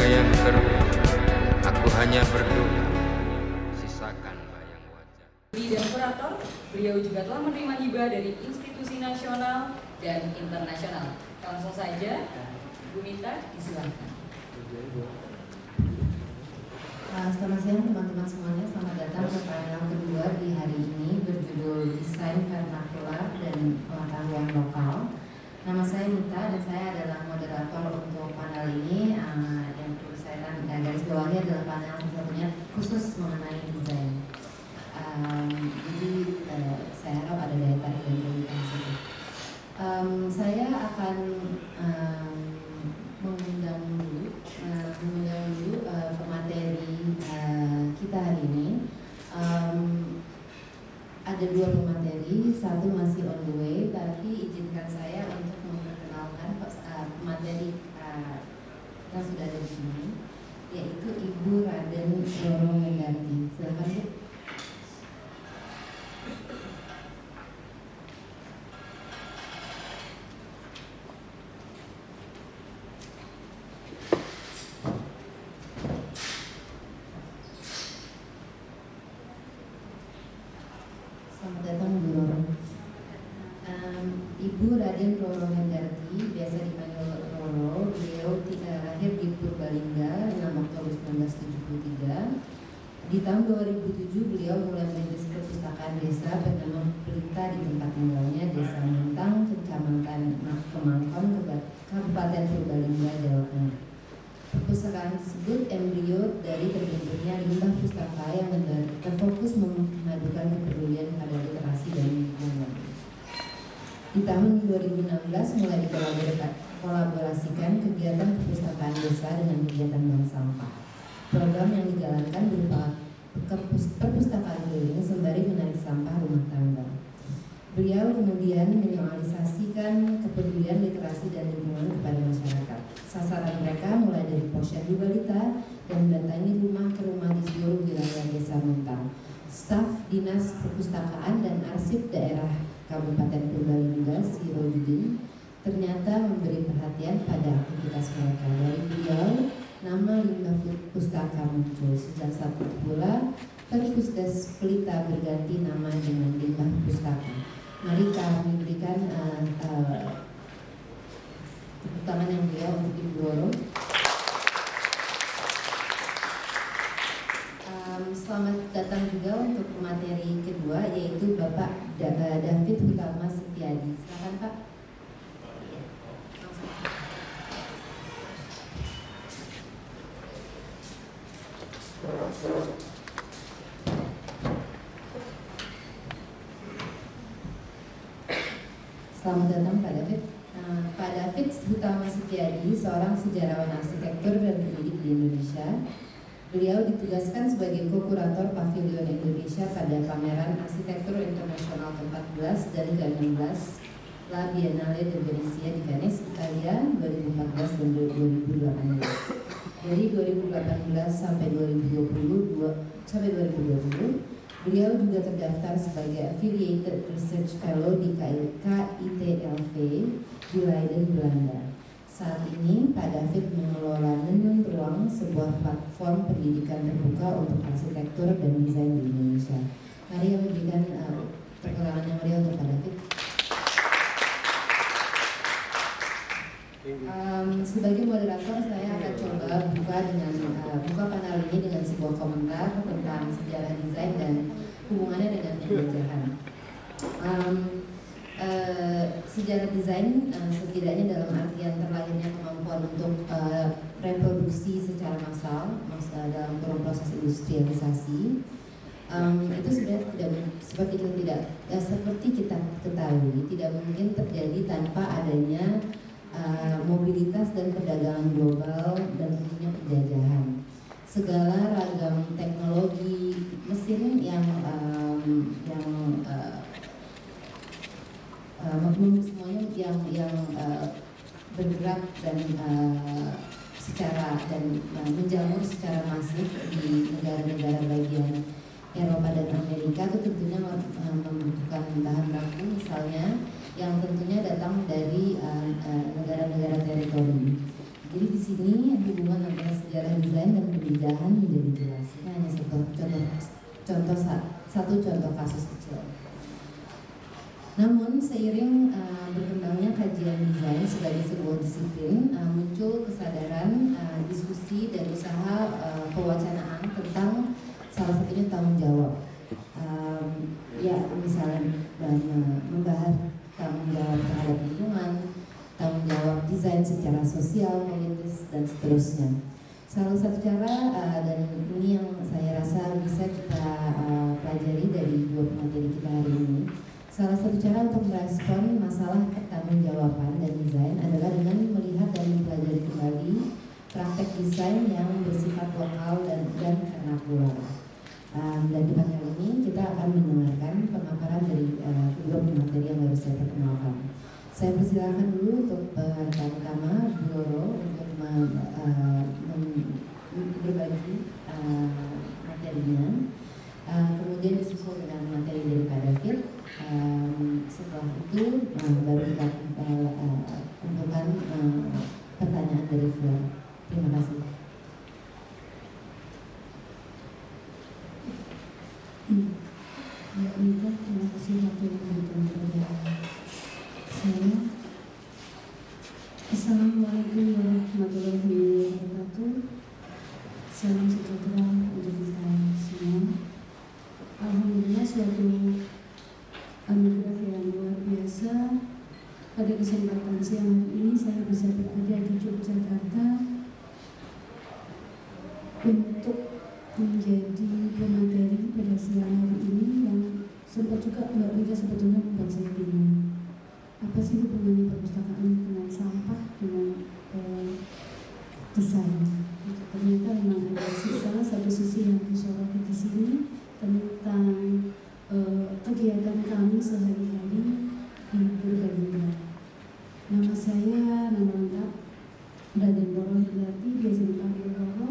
tenaga yang keruh, aku hanya berdoa, sisakan bayang wajah. Dan kurator, beliau juga telah menerima hibah dari institusi nasional dan internasional. Langsung saja, Bu Mita, disilakan. Selamat siang teman-teman semuanya, selamat datang ke panel kedua di hari ini berjudul Desain Vernakular dan Pengetahuan Lokal. Nama saya Mita dan saya adalah moderator untuk panel ini. Yang perlu saya garis bawahi adalah panel satu-satunya khusus mengenai desain. Jadi saya harap ada daya tarik dan komunikasi. Saya akan mengundang dulu pemateri kita hari ini. Ada dua pemateri, satu masih on the way, tapi izinkan saya untuk memperkenalkan pemateri yang sudah ada di sini, yaitu Ibu Raden Roro Hendarti. Silakan Bu. Selamat datang Bu Roro. Ibu Raden Roro Hendarti, biasa dipanggil Roro. Beliau lahir di Purbalingga 6 Oktober 1973. Di tahun 2007 beliau mulai merintis perpustakaan desa bernama Pelita di tempat tinggalnya Desa Mentang, Kecamatan Kemangkon, Kabupaten Purbalingga, Jawa Tengah. Perpustakaan tersebut embrio dari terbentuknya limbah pustaka yang terfokus memadukan kepedulian pada literasi dan lingkungan. Di tahun 2016 mulai dikolaborasikan kegiatan perpustakaan desa dengan kegiatan bank sampah. Program yang dijalankan berupa perpustakaan keliling sembari menarik sampah rumah tangga. Beliau kemudian menyosialisasikan kepedulian literasi dan lingkungan kepada masyarakat. Sasaran mereka mulai dari posyandu balita dan mendatangi rumah ke rumah di seluruh wilayah Desa Mentang. Staf Dinas Perpustakaan dan Arsip Daerah Kabupaten Purbalingga, Sirojudin, ternyata memberi perhatian pada aktivitas mereka. Dari beliau, nama limbah pustaka muncul. Sejak saat itu pula, Perpusdes Pelita berganti nama dengan limbah pustaka. Mari kami berikan tepuk tangan yang beliau untuk Ibu Roro. Selamat datang juga untuk materi kedua, yaitu Bapak David Utama Setiadi. Silakan Pak. Selamat datang Pak David. Pak David Utama Setiadi, seorang sejarawan arsitektur dan pendidik di Indonesia. Beliau ditugaskan sebagai co-kurator Pavilion Indonesia pada pameran Arsitektur Internasional ke-14 dan ke-16 La Biennale de Venezia di Venice, Italia 2014 dan 2018. Dari 2018 sampai 2020, beliau juga terdaftar sebagai Affiliated Research Fellow di KITLV di Leiden, Belanda. Saat ini, Pak David mengelola Nenun Beruang, sebuah platform pendidikan terbuka untuk arsitektur dan desain di Indonesia. Mari kami berikan perkenalan yang meriah untuk Pak David. Sebagai moderator, saya akan coba buka panel ini dengan sebuah komentar tentang sejarah desain dan hubungannya dengan penjajahan. Sejarah desain setidaknya dalam artian terlahirnya kemampuan untuk reproduksi secara massal dalam proses industrialisasi, itu sebenarnya seperti kita ketahui tidak mungkin terjadi tanpa adanya mobilitas dan perdagangan global dan tentunya penjajahan. Segala ragam teknologi mesin yang semuanya yang bergerak dan menjamur secara masif di negara-negara bagian Eropa dan Amerika itu tentunya membutuhkan bahan baku misalnya yang tentunya datang dari negara-negara teritori. Jadi di sini hubungan antara sejarah desain dan penjajahan menjadi jelas. Ini hanya satu contoh kasus kecil. Namun seiring berkembangnya kajian desain sebagai sebuah disiplin, muncul kesadaran, diskusi dan usaha pewacanaan tentang salah satunya tanggung jawab. Ya misalnya membahas tanggung jawab terhadap lingkungan, tanggung jawab desain secara sosial, politis dan seterusnya. Salah satu cara dan ini yang saya rasa bisa kita pelajari dari dua materi kita hari ini. Salah satu cara untuk merespon masalah pertanggungjawaban dan desain adalah dengan melihat dan mempelajari kembali praktek desain yang bersifat lokal dan vernakular. Dan di panel ini kita akan mendengarkan pemaparan dari kedua pemateri yang baru saya perkenalkan. Saya persilakan dulu untuk pertama-tama Bu Loro untuk berbagi materinya. Kemudian disusul dengan materi dari Kak David. Setelah itu baru kita tentukan pertanyaan dari Flor. Terima kasih. Ya, Mika, terima kasih waktu yang diberikan kepada saya. Assalamualaikum warahmatullahi wabarakatuh. Salam sejahtera untuk kita semua. Alhamdulillah, suatu anugerah yang luar biasa. Pada kesempatan siang hari ini saya bisa berada di Yogyakarta untuk menjadi pemateri pada siang hari ini yang sempat juga Mbak Mika sebetulnya membuat saya bingung. Apa sih hubungannya perpustakaan dengan sampah dengan desain? Ternyata memang ada salah satu sisi yang disoroti di sini tentang kegiatan kami sehari-hari di Purbalingga. Nama saya, nama lengkap Raden Roro Hidayati, biasa dipanggil Roro.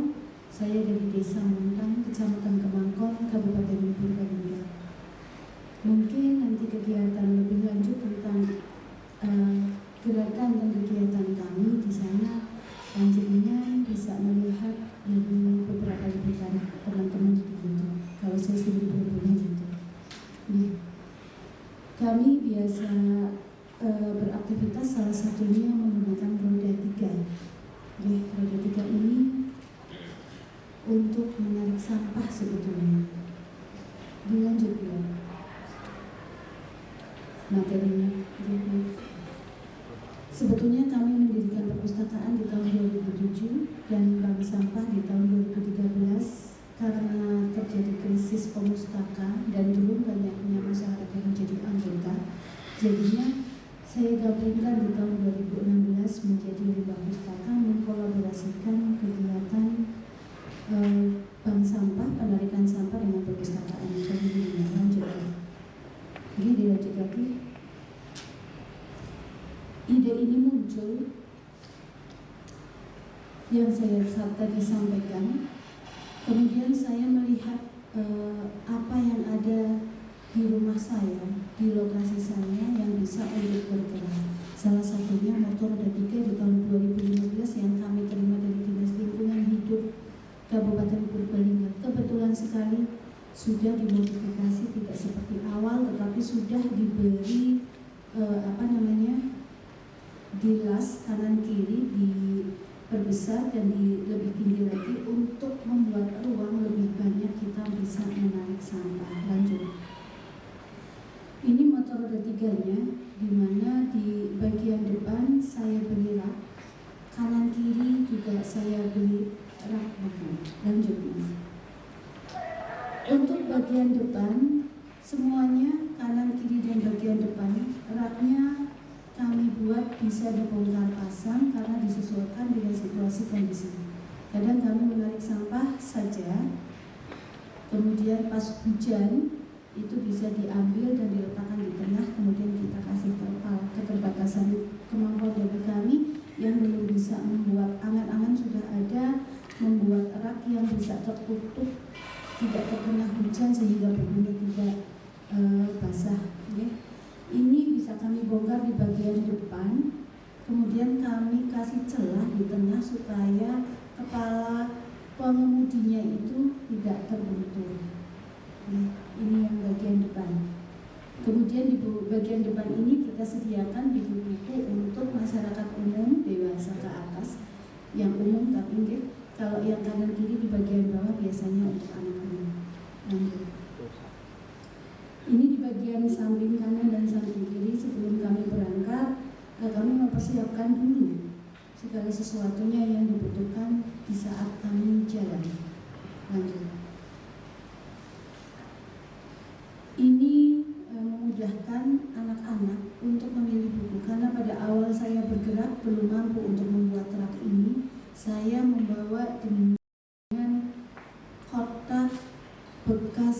Saya dari Desa Montang, Kecamatan Kemangkon, Kabupaten Purbalingga. Mungkin nanti kegiatan lebih lanjut tentang gerakan dan kegiatan kami di sana lanjutnya bisa melihat dari beberapa liputan teman-teman di YouTube. Kalau saya sendiri belum punya YouTube. Kami biasa beraktivitas salah satunya menggunakan roda 3. Roda 3 ini untuk menarik sampah sebetulnya. Dilanjut ya materinya. Sebetulnya kami mendirikan perpustakaan di tahun 2007 dan bank sampah di tahun 2013 karena terjadi krisis pemustaka dan belum banyaknya masyarakat yang menjadi anggota. Jadinya saya gabungkan di tahun 2016 menjadi Limbah Pustaka, mengkolaborasikan kegiatan bank sampah, penarikan sampah dengan perpustakaan. Jadi lanjut ini dilanjut lagi. Ide ini muncul yang saya tadi sampaikan. Kemudian saya melihat apa yang ada di rumah saya, di lokasi saya yang bisa untuk bergerak. Salah satunya motor roda 3 di tahun 2015 yang kami terima dari Dinas Lingkungan Hidup Kabupaten Purbalingga. Kebetulan sekali sudah dimodifikasi, tidak seperti awal, tetapi sudah diberi dilas kanan kiri, diperbesar dan lebih tinggi lagi untuk membuat ruang lebih banyak kita bisa menarik sampah. Lanjut. Ini motor roda 3-nya, di mana di bagian depan saya beli rak, kanan kiri juga saya beli rak. Lanjut mas. Untuk bagian depan semuanya kanan kiri dan bagian depan raknya kami buat bisa dibongkar pasang karena disesuaikan dengan situasi kondisi. Kadang kami menarik sampah saja, kemudian pas hujan itu bisa diambil dan diletakkan di tengah, kemudian kita kasih terpal. Keterbatasan kemampuan dari kami yang belum bisa membuat angan-angan sudah ada, membuat rak yang bisa tertutup, tidak terkena hujan sehingga penghuni tidak basah. Ini bisa kami bongkar di bagian depan, kemudian kami kasih celah di tengah supaya kepala bodinya itu tidak terbentur. Nah, ini yang bagian depan. Kemudian di bagian depan ini kita sediakan buku-buku untuk masyarakat umum dewasa ke atas, yang umum tapi kalau yang kanan kiri di bagian bawah biasanya untuk anak-anak. Lanjut. Ini di bagian samping kanan dan samping kiri sebelum kami berangkat, kami mempersiapkan dulu segala sesuatunya yang dibutuhkan di saat kami jalan. Lanjut. Ini memudahkan anak-anak untuk memilih buku karena pada awal saya bergerak belum mampu untuk membuat rak ini. Saya membawa dengan kotak bekas,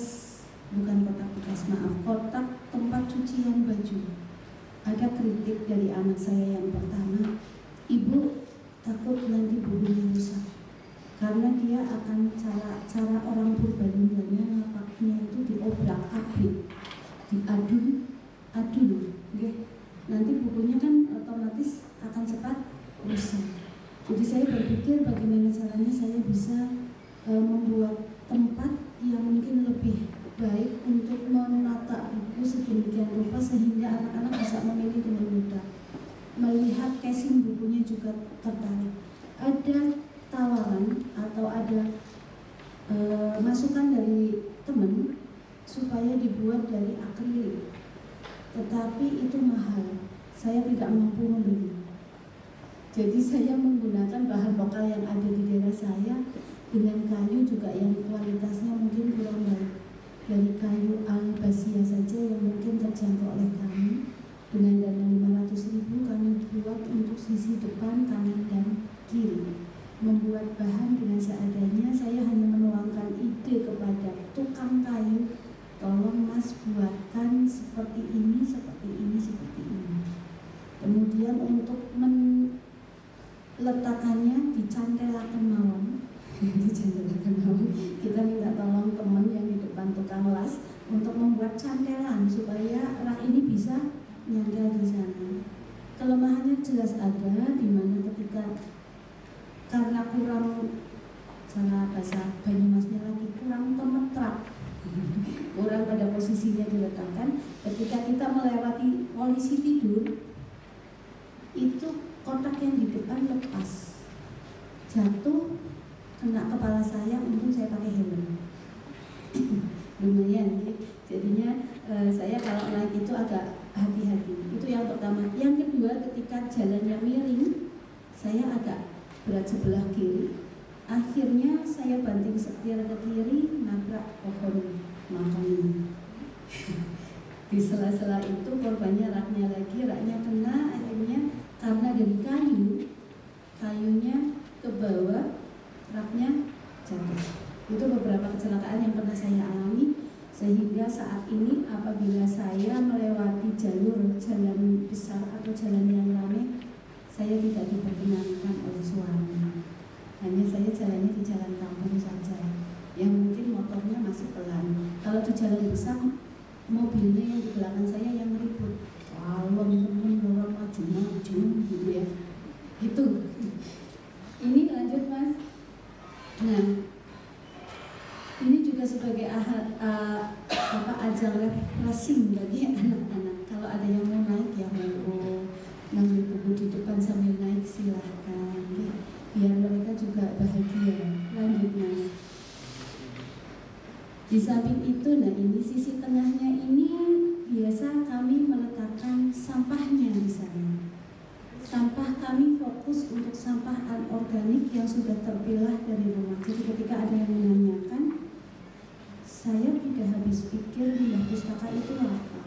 bukan kotak bekas, maaf, kotak tempat cucian baju. Ada kritik dari anak saya yang pertama, "Ibu, takut nanti bukunya rusak." Karena dia akan cara orang Purbalingga ngapaknya itu diobrak-abrik, diadu, okay? Nanti bukunya kan otomatis akan cepat rusak. Jadi saya berpikir bagaimana caranya saya bisa membuat tempat yang mungkin lebih baik untuk menata buku sedemikian rupa sehingga anak-anak bisa memilih dengan mudah. Melihat casing bukunya juga tertarik. Ada tawaran atau ada masukan dari teman supaya dibuat dari akrilik, tetapi itu mahal, saya tidak mampu membeli. Jadi saya menggunakan bahan lokal yang ada di daerah saya dengan kayu juga yang kualitasnya mungkin kurang baik. Dari kayu albasia saja yang mungkin terjangkau oleh kami, dengan dana 500.000 kami buat untuk sisi depan, kanan dan kiri. Membuat bahan dengan seadanya, saya hanya menuangkan ide kepada tukang kayu, tolong mas buatkan seperti ini, seperti ini, seperti ini. Kemudian untuk meletakkannya dicantelakan mawon. Dicantelakan mawon. Kita minta tolong teman yang di depan tukang las untuk membuat cantelan supaya rak ini bisa nyantel di sana. Kelemahannya jelas ada di mana ketika karena kurang, salah bahasa Banyumasnya lagi, kurang temetrak, kurang pada posisinya diletakkan. Ketika kita melewati polisi tidur, itu kotak yang di depan lepas, jatuh, kena kepala saya. Untung saya pakai helm, lumayan ya. Jadinya saya kalau naik itu agak hati-hati. Itu yang pertama. Yang kedua, ketika jalannya miring, saya agak berat sebelah kiri. Akhirnya saya banting setir ke kiri, nabrak pohon mahoni. Di sela-sela itu korbannya raknya kena. Akhirnya karena dari kayunya ke bawah, raknya jatuh. Itu beberapa kecelakaan yang pernah saya alami, sehingga saat ini apabila saya melewati jalan besar atau jalan yang ramai, saya tidak diperkenankan oleh suami. Hanya saya jalannya di jalan kampung saja, yang mungkin motornya masih pelan. Kalau di jalan besar, mobilnya yang di belakang saya yang ribut, temen orang maju gitu ya. Itu. Ini lanjut mas. Nah, ini juga sebagai ajang refreshing bagi anak-anak. Kalau ada yang mau naik ya mau ngambil buku di depan sambil naik silahkan, biar mereka juga bahagia. Lanjut mas. Di samping itu, nah ini sisi tengahnya ini biasa kami meletakkan sampahnya di sana. Sampah kami fokus untuk sampah anorganik yang sudah terpilah dari rumah. Jadi ketika ada yang menanyakan, saya tidak habis pikir limbah pustaka itu apa.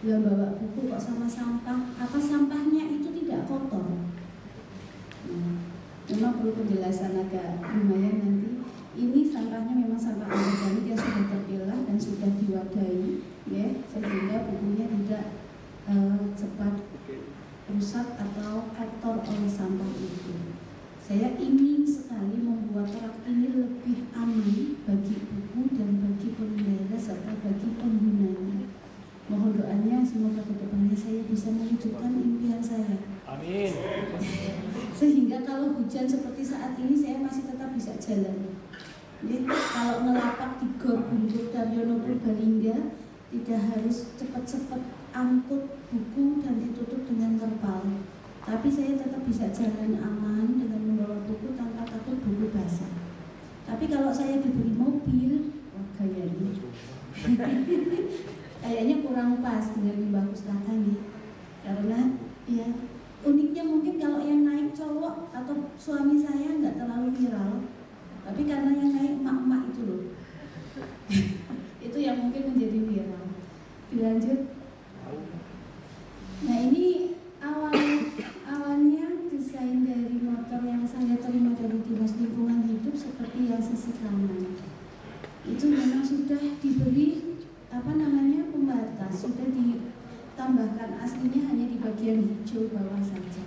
Yang bawa buku kok sama sampah? Apa sampahnya itu tidak kotor? Memang perlu penjelasan agak lumayan nanti. Ini sampahnya memang sampah anorganik yang sudah terpilah dan sudah diwadahi, ya, sehingga bukunya tidak cepat rusak atau kotor oleh sampah itu. Saya ingin sekali membuat rak ini lebih aman bagi buku dan bagi pengendara serta bagi penggunanya. Mohon doanya semoga kedepannya saya bisa mewujudkan impian saya. Amin. Sehingga kalau hujan seperti saat ini saya masih tetap bisa jalan. Kalau ngelapak di Gor Guntur Daryono Purbalingga tidak harus cepat-cepat angkut buku dan ditutup dengan terpal, tapi saya tetap bisa jalan aman dengan membawa buku tanpa takut buku basah. Tapi kalau saya diberi mobil, wah kayaknya kurang pas dengan limbah pustaka nih, karena ya uniknya mungkin kalau yang naik cowok atau suami saya nggak terlalu viral, tapi karena yang naik emak-emak itu loh itu yang mungkin menjadi viral. Dilanjut. Nah ini awalnya desain dari motor yang saya terima dari Dinas Lingkungan Hidup seperti yang sisi kanan itu memang sudah diberi pembatas, sudah ditambahkan aslinya hanya di bagian hijau bawah saja.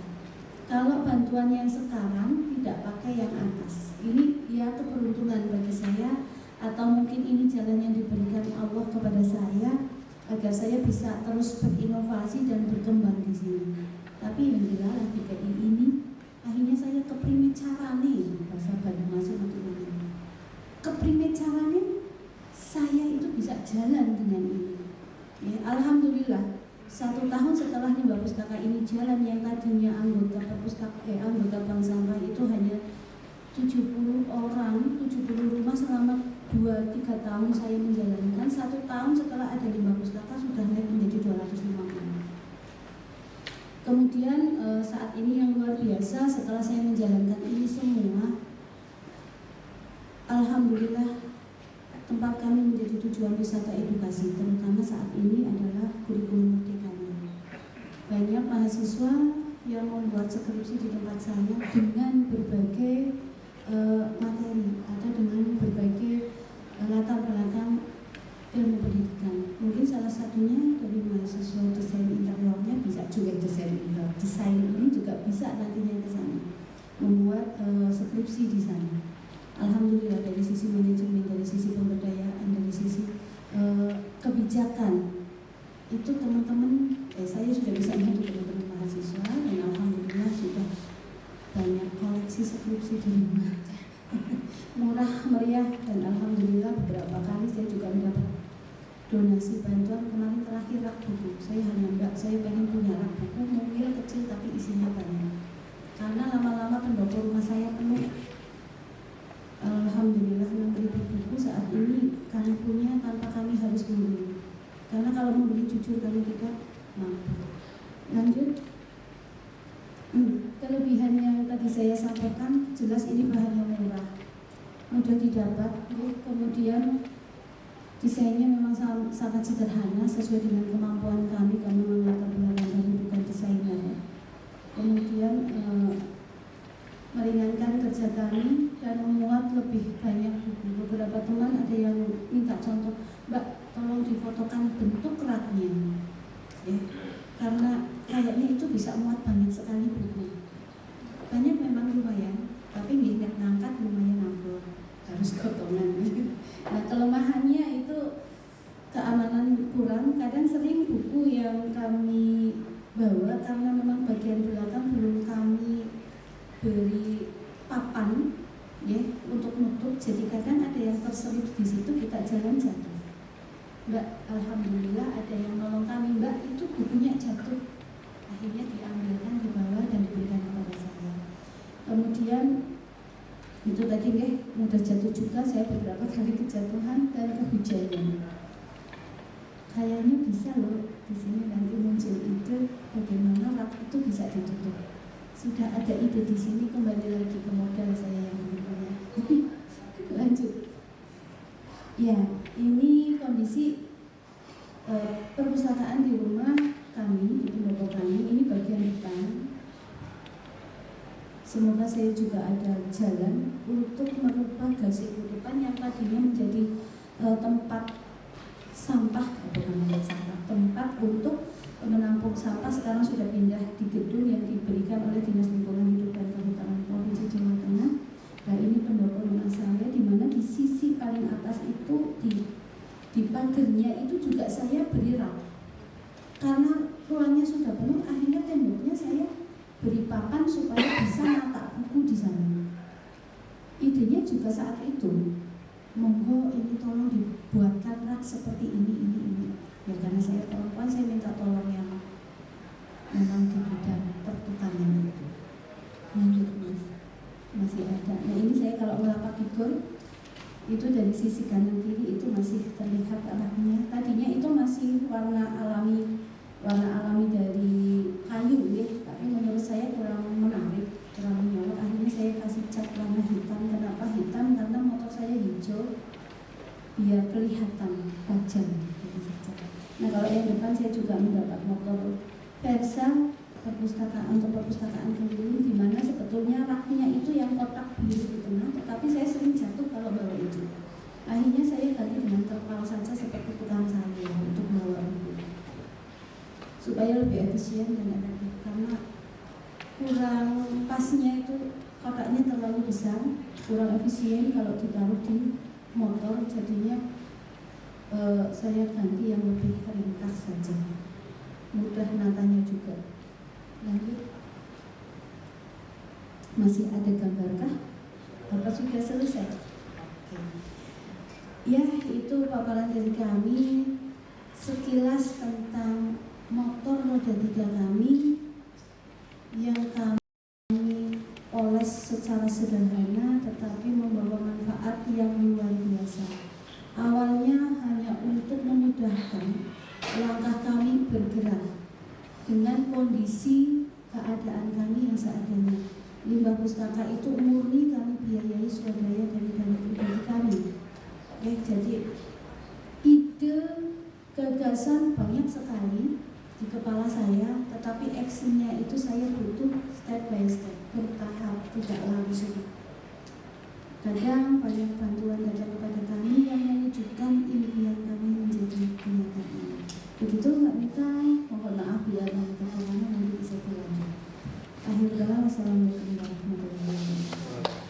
Kalau bantuan yang sekarang tidak pakai yang atas, ini ya keberuntungan bagi saya, atau mungkin ini jalan yang diberikan Allah kepada saya agar saya bisa terus berinovasi dan berkembang di sini. Tapi yang jelas di KI ini akhirnya saya keprimet carane, bahasa Bandung masuk untuk ini. Keprimet carane saya itu bisa jalan dengan ini. Ya, alhamdulillah 1 tahun setelah limbah pustaka ini jalan, yang tadinya anggota bank sampah itu hanya 70 orang, 70 rumah selama 2-3 tahun saya menjalankan. 1 tahun setelah ada limbah pustaka sudah naik menjadi 250. Kemudian saat ini yang luar biasa setelah saya menjalankan ini semua, alhamdulillah tempat kami menjadi tujuan wisata edukasi, terutama saat ini adalah kurikulum merdekanya. Banyak mahasiswa yang membuat skripsi di tempat saya dengan berbagai materi atau dengan berbagai latar belakang ilmu pendidikan. Mungkin salah satunya dari mahasiswa desain interiornya bisa juga desain interior. Desain ini juga bisa nantinya ke sana membuat skripsi di sana. Alhamdulillah dari sisi manajemen, dari sisi pemberdayaan, dari sisi kebijakan itu teman-teman, saya sudah bisa membantu teman-teman mahasiswa, dan alhamdulillah sudah banyak koleksi skripsi di rumah. Murah meriah, dan alhamdulillah beberapa kali saya juga mendapat donasi bantuan. Kemarin terakhir rak buku, saya pengen punya rak buku mungil kecil tapi isinya banyak, karena lama-lama pendopo rumah saya penuh. Alhamdulillah 6.000 buku saat ini kami punya tanpa kami harus membeli, karena kalau membeli jujur kami tidak mampu. Lanjut. Kelebihan yang tadi saya sampaikan jelas ini bahannya murah, mudah didapat, kemudian desainnya memang sangat sederhana sesuai dengan kemampuan kami memang latar belakang kami bukan desainer. Kemudian meringankan kerja kami dan memuat lebih banyak buku. Beberapa teman ada yang minta contoh, Mbak tolong difotokan bentuk raknya, ya, karena kayaknya itu bisa muat banyak sekali buku. Banyak memang lumayan, tapi nggak ngangkat lumayan ambrol, harus gotongan. Nah kelemahannya itu keamanan kurang. Kadang sering buku yang kami bawa karena memang bagian belakang belum kami beri papan, ya, untuk nutup. Jadi kadang ada yang terselip di situ, kita jalan jatuh. Mbak, alhamdulillah ada yang nolong kami, Mbak itu bukunya jatuh. Akhirnya diambilkan, dibawa dan diberikan kepada saya. Kemudian itu tadi mudah jatuh juga, saya beberapa kali kejatuhan dan kehujanan. Kayaknya bisa loh di sini nanti muncul ide bagaimana rak itu bisa ditutup. Sudah ada ide di sini, kembali lagi ke modal saya yang berikutnya. Lanjut. Ya, ini kondisi perpustakaan di rumah kami, di pendopo kami. Ini bagian depan. Semoga saya juga ada jalan untuk merubah gazebo depan yang tadinya menjadi tempat sampah, tempat untuk menampung sampah, sekarang sudah pindah di gedung yang diberikan oleh Dinas Lingkungan Hidup dan Kehutanan Provinsi Jawa Tengah. Nah ini pendopo rumah saya, di mana di sisi paling atas itu di pagernya itu juga saya beri rak. Karena ruangnya sudah penuh, akhirnya temboknya saya beri papan supaya bisa letak buku di sana. Idenya juga saat itu. monggo ini tolong dibuatkan rak seperti ini. Ya karena saya perempuan, saya minta tolong yang memang di bidang pertukangan itu. Lanjut Mas, masih ada. Nah ini saya kalau melapak figur itu dari sisi kanan kiri itu masih terlihat raknya. Tadinya itu masih warna alami dari kayu ya, tapi menurut saya kurang menarik, kurang menyolok. Akhirnya saya kasih cat warna hitam. Kenapa hitam? Karena motor saya hijau, biar kelihatan tajam. Nah kalau yang depan saya juga mendapat motor Versa perpustakaan untuk perpustakaan keliling, di mana sebetulnya raknya itu yang kotak biru di tengah, tetapi saya sering jatuh kalau bawa itu. Akhirnya saya ganti dengan terpal saja seperti tukang saya untuk bawa buku, supaya lebih efisien dan efektif. Karena kurang pasnya itu kotaknya terlalu besar, kurang efisien kalau ditaruh di motor, jadinya saya ganti yang lebih ringkas saja, mudah natanya juga. Lanjut, masih ada gambarkah? Apa sudah selesai? Oke. Ya, itu paparan dari kami sekilas tentang motor roda 3 kami yang kami oles secara sederhana tetapi membawa manfaat yang luar biasa. Awalnya hanya untuk memudahkan langkah kami bergerak dengan kondisi keadaan kami yang seadanya. Limbah pustaka itu murni kami biayai swadaya dari dana pribadi kami. Jadi ide gagasan banyak sekali di kepala saya, tetapi actionnya itu saya butuh step by step, bertahap, tidak langsung. Kadang banyak bantuan datang kepada kami yang mewujudkan impian kami menjadi kenyataan. Begitu Mbak Mita, mohon maaf bila ada kekurangan, nanti bisa dilanjut. Akhir kata, wassalamualaikum warahmatullahi wabarakatuh.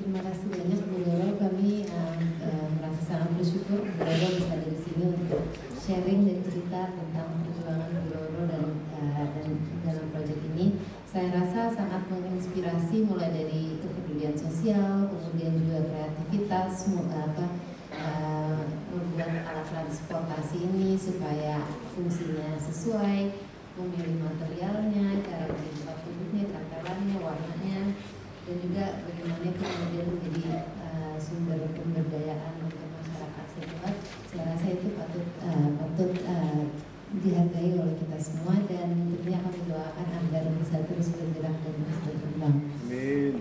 Terima kasih banyak Bu Loro. Kami merasa sangat bersyukur Bu Loro bisa ada di sini untuk sharing dan cerita tentang perjuangan Bu Loro dan dalam proyek ini. Saya rasa sangat menginspirasi, mulai dari kepedulian sosial, kemudian juga kreativitas, membuat alat transportasi ini supaya fungsinya sesuai, memilih materialnya, cara membuat bentuknya, tampilannya, warnanya, dan juga bagaimana kemudian menjadi sumber pemberdayaan untuk masyarakat setempat. Saya rasa itu patut dihargai oleh kita semua, dan tentunya kami doakan agar bisa terus bergerak dan terus berkembang. Amin.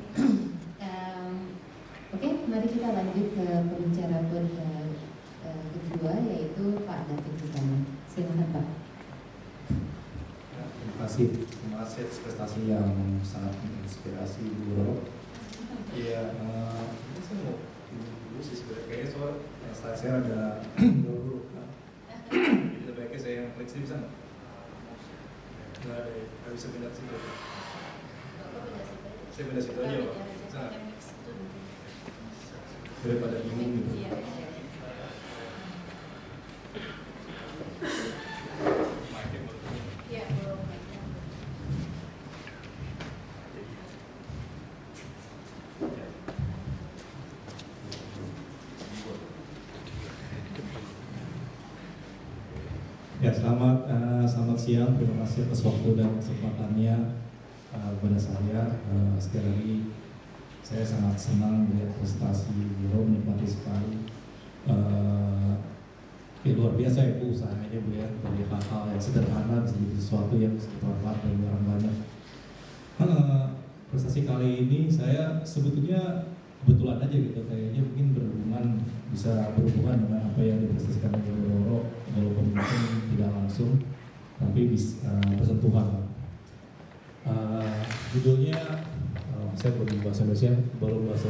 Oke, mari kita lanjut ke pembicara kedua, yaitu Pak David Hutama. Silakan Pak. Terima kasih atas prestasi yang sangat menginspirasi Bu Loro. Iya, ini saya mau dulu sih sebenarnya, kayaknya soal slide saya ada dulu. Jadi sebaiknya saya yang klik sini bisa nggak? Nggak ada ya, nggak bisa pindah ke situ. Saya pindah situ aja Pak, bisa nggak? Daripada bingung gitu. Ya, selamat siang. Terima kasih atas waktu dan kesempatannya kepada saya. Sekali lagi, saya sangat senang melihat prestasi Bu, menikmati sekali. Luar biasa ya Bu usahanya Bu ya, dari hal-hal yang sederhana bisa jadi sesuatu yang bermanfaat bagi orang banyak. Prestasi kali ini saya sebetulnya kebetulan aja gitu, kayaknya mungkin bisa berhubungan dengan apa yang diprestasikan oleh Bu Loro, walaupun mungkin tidak langsung, tapi bersentuhan. Judulnya saya belum bahasa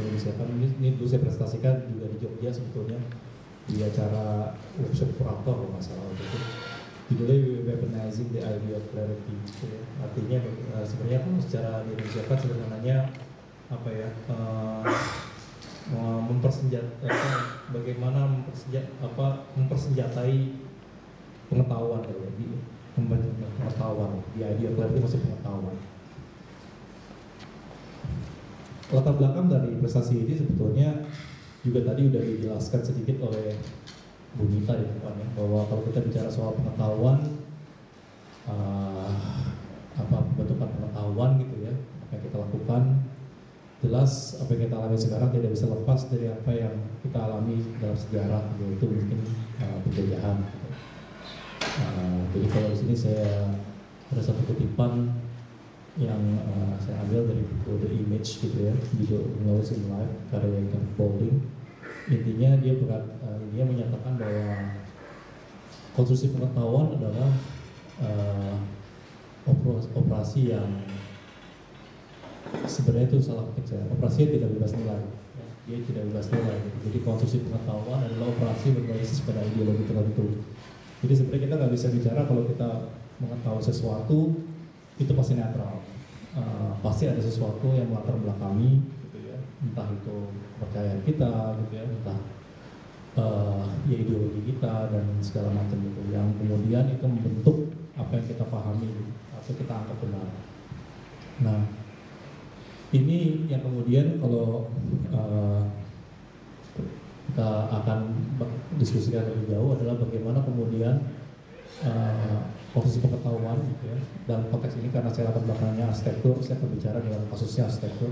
Indonesia kan ini dulu saya prestasikan juga di Jogja sebetulnya di acara workshop kurator kalau nggak salah itu. Judulnya Weaponizing the Idea of Clarity. Artinya sebenarnya kalau secara di Indonesia kan sederhananya apa ya, bagaimana mempersenjatai pengetahuan ya, pengetahuan di idea clarity masih pengetahuan. latar belakang dari prestasi ini sebetulnya juga tadi udah dijelaskan sedikit oleh Bu Nita di depan ya, bahwa kalau kita bicara soal pengetahuan, bentukan pengetahuan gitu ya, apa yang kita lakukan, jelas apa yang kita alami sekarang tidak bisa lepas dari apa yang kita alami dalam sejarah, yaitu mungkin penjajahan. Jadi kalau di sini saya ada satu kutipan yang saya ambil dari buku The Image gitu ya, judul Knowledge in Life karya Ken Pauling. Intinya dia menyatakan bahwa konstruksi pengetahuan adalah operasi yang sebenarnya itu salah ketik saya. Operasinya tidak bebas nilai, ya. Dia tidak bebas nilai. Jadi konstruksi pengetahuan adalah operasi berbasis pada ideologi tertentu. Jadi sebenarnya kita nggak bisa bicara kalau kita mengetahui sesuatu itu pasti netral. Pasti ada sesuatu yang melatar belakangi, gitu ya. Entah itu kepercayaan kita, gitu ya, entah ya ideologi kita dan segala macam itu. Yang kemudian itu membentuk apa yang kita pahami atau kita anggap benar. Nah, ini yang kemudian kalau kita akan diskusikan lebih jauh adalah bagaimana kemudian posisi pengetahuan gitu ya, dalam konteks ini karena saya latar belakangnya arsitektur, saya berbicara dalam kasusnya arsitektur,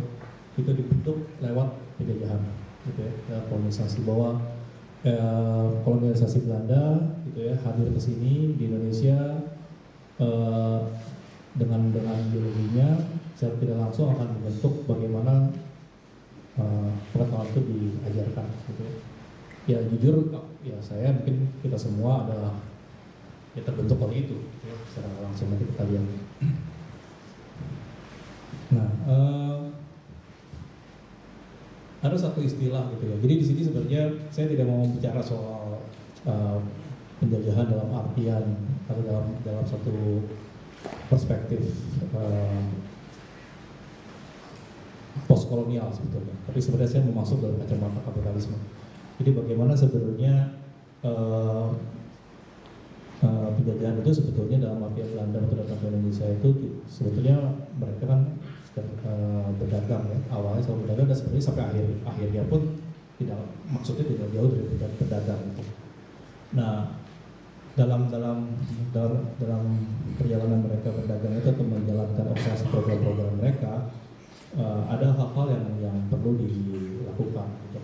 itu dibentuk lewat penjajahan gitu ya, kolonisasi, bahwa kolonialisasi Belanda gitu ya hadir ke sini di Indonesia dengan ideologinya secara tidak langsung akan membentuk bagaimana pengetahuan itu diajarkan gitu ya. Ya jujur ya saya mungkin kita semua adalah ya terbentuk oleh itu ya, secara langsung nanti kita lihat. Nah, ada satu istilah gitu ya. Jadi di sini sebenarnya saya tidak mau bicara soal penjajahan dalam artian atau dalam satu perspektif postkolonial sebetulnya. Tapi sebenarnya saya mau masuk dalam kacamata kapitalisme. Jadi bagaimana sebenarnya penjajahan itu sebetulnya dalam artian Belanda atau datang ke Indonesia itu sebetulnya mereka kan berdagang ya, awalnya selalu berdagang dan sebenarnya sampai akhirnya pun maksudnya tidak jauh dari berdagang itu. Nah, dalam perjalanan mereka berdagang itu atau menjalankan operasi program-program mereka ada hal-hal yang perlu dilakukan gitu.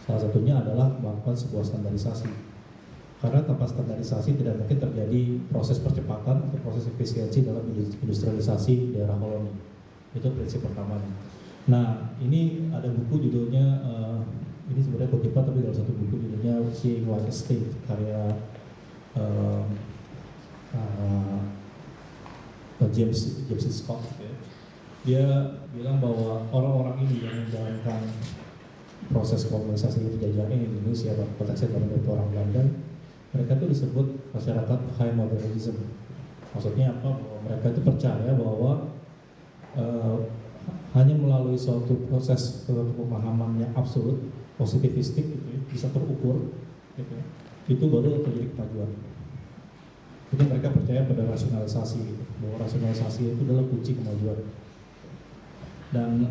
Salah satunya adalah melakukan sebuah standarisasi. Karena tanpa standarisasi tidak mungkin terjadi proses percepatan atau proses efisiensi dalam industrialisasi daerah koloni. Itu prinsip pertamanya. Nah, ini ada buku judulnya, ini sebenarnya kutipan tapi dalam satu buku judulnya Seeing Like a State karya James Scott. Ya. Dia bilang bahwa orang-orang ini yang menjalankan proses kolonialisasi penjajahan ini di Indonesia, konteksnya dalam bentuk orang Belanda, mereka itu disebut masyarakat high modernism. Maksudnya apa? Bahwa mereka itu percaya bahwa hanya melalui suatu proses pemahaman yang absolut, positivistik gitu ya, bisa terukur gitu ya, itu baru terjadi kemajuan. Jadi mereka percaya pada rasionalisasi gitu, bahwa rasionalisasi itu adalah kunci kemajuan. Dan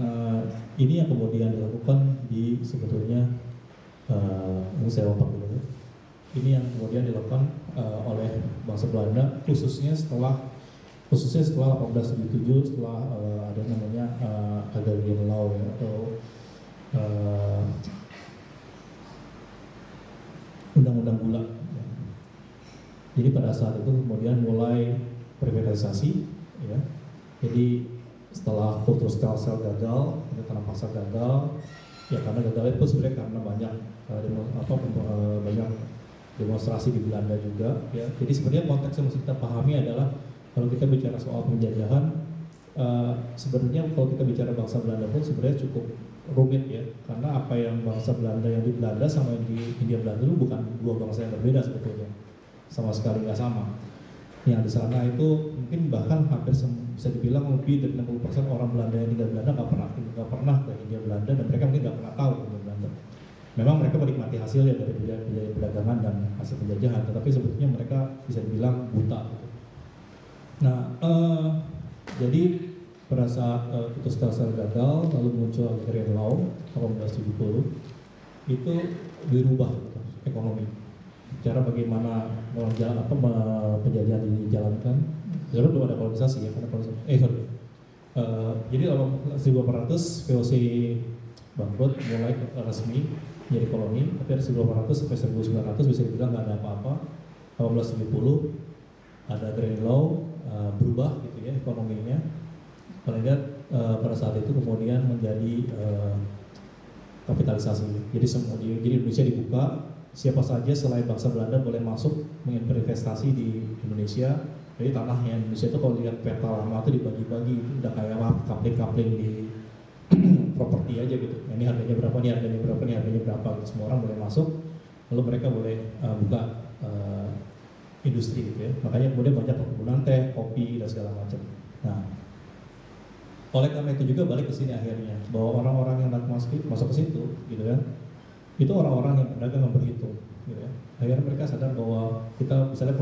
ini yang kemudian dilakukan di sebetulnya ini saya lompat dulu ya. Ini yang kemudian dilakukan oleh bangsa Belanda khususnya setelah 1877 setelah ada namanya Agrarian Law ya, atau undang-undang gula. Ya. Jadi pada saat itu kemudian mulai privatisasi ya. Jadi setelah kultur stel gagal, tanah pasar gagal, ya karena gagal itu sebenarnya karena banyak banyak demonstrasi di Belanda juga ya. Jadi sebenarnya konteks yang mesti kita pahami adalah kalau kita bicara soal penjajahan sebenarnya kalau kita bicara bangsa Belanda pun sebenarnya cukup rumit ya, karena apa yang bangsa Belanda yang di Belanda sama yang di Hindia Belanda itu bukan dua bangsa yang berbeda sebetulnya, sama sekali nggak sama. Yang di sana itu mungkin bahkan hampir bisa dibilang lebih dari 60% orang Belanda yang tinggal di Belanda nggak pernah ke Hindia Belanda, dan mereka mungkin nggak pernah tahu Hindia Belanda. Memang mereka menikmati hasilnya dari perdagangan dan hasil penjajahan, tetapi sebetulnya mereka bisa dibilang buta gitu. Nah, jadi pada saat itu setelah gagal, lalu muncul Green Law 1870, itu dirubah gitu, ekonomi. Cara bagaimana penjajahan dijalankan. Karena belum ada kolonisasi ya, karena jadi 1800 VOC bangkrut, mulai resmi jadi koloni, tapi dari 1800 sampai 1900 bisa dibilang nggak ada apa-apa. 1870 ada Green Law, berubah gitu ya ekonominya. Paling nggak pada saat itu kemudian menjadi kapitalisasi. Jadi Indonesia dibuka, siapa saja selain bangsa Belanda boleh masuk berinvestasi di Indonesia. Jadi tanahnya Indonesia itu kalau lihat peta lama itu dibagi-bagi, itu udah kayak kapling-kapling di properti aja gitu. Ini harganya berapa, ini harganya berapa, ini harganya berapa. Gitu. Semua orang boleh masuk, lalu mereka boleh buka industri gitu ya. Makanya kemudian banyak perkebunan teh, kopi dan segala macam. Nah, oleh karena itu juga balik ke sini akhirnya bahwa orang-orang yang masuk ke situ gitu kan, itu orang-orang yang pedagang yang berhitung gitu ya. Akhirnya mereka sadar bahwa kita misalnya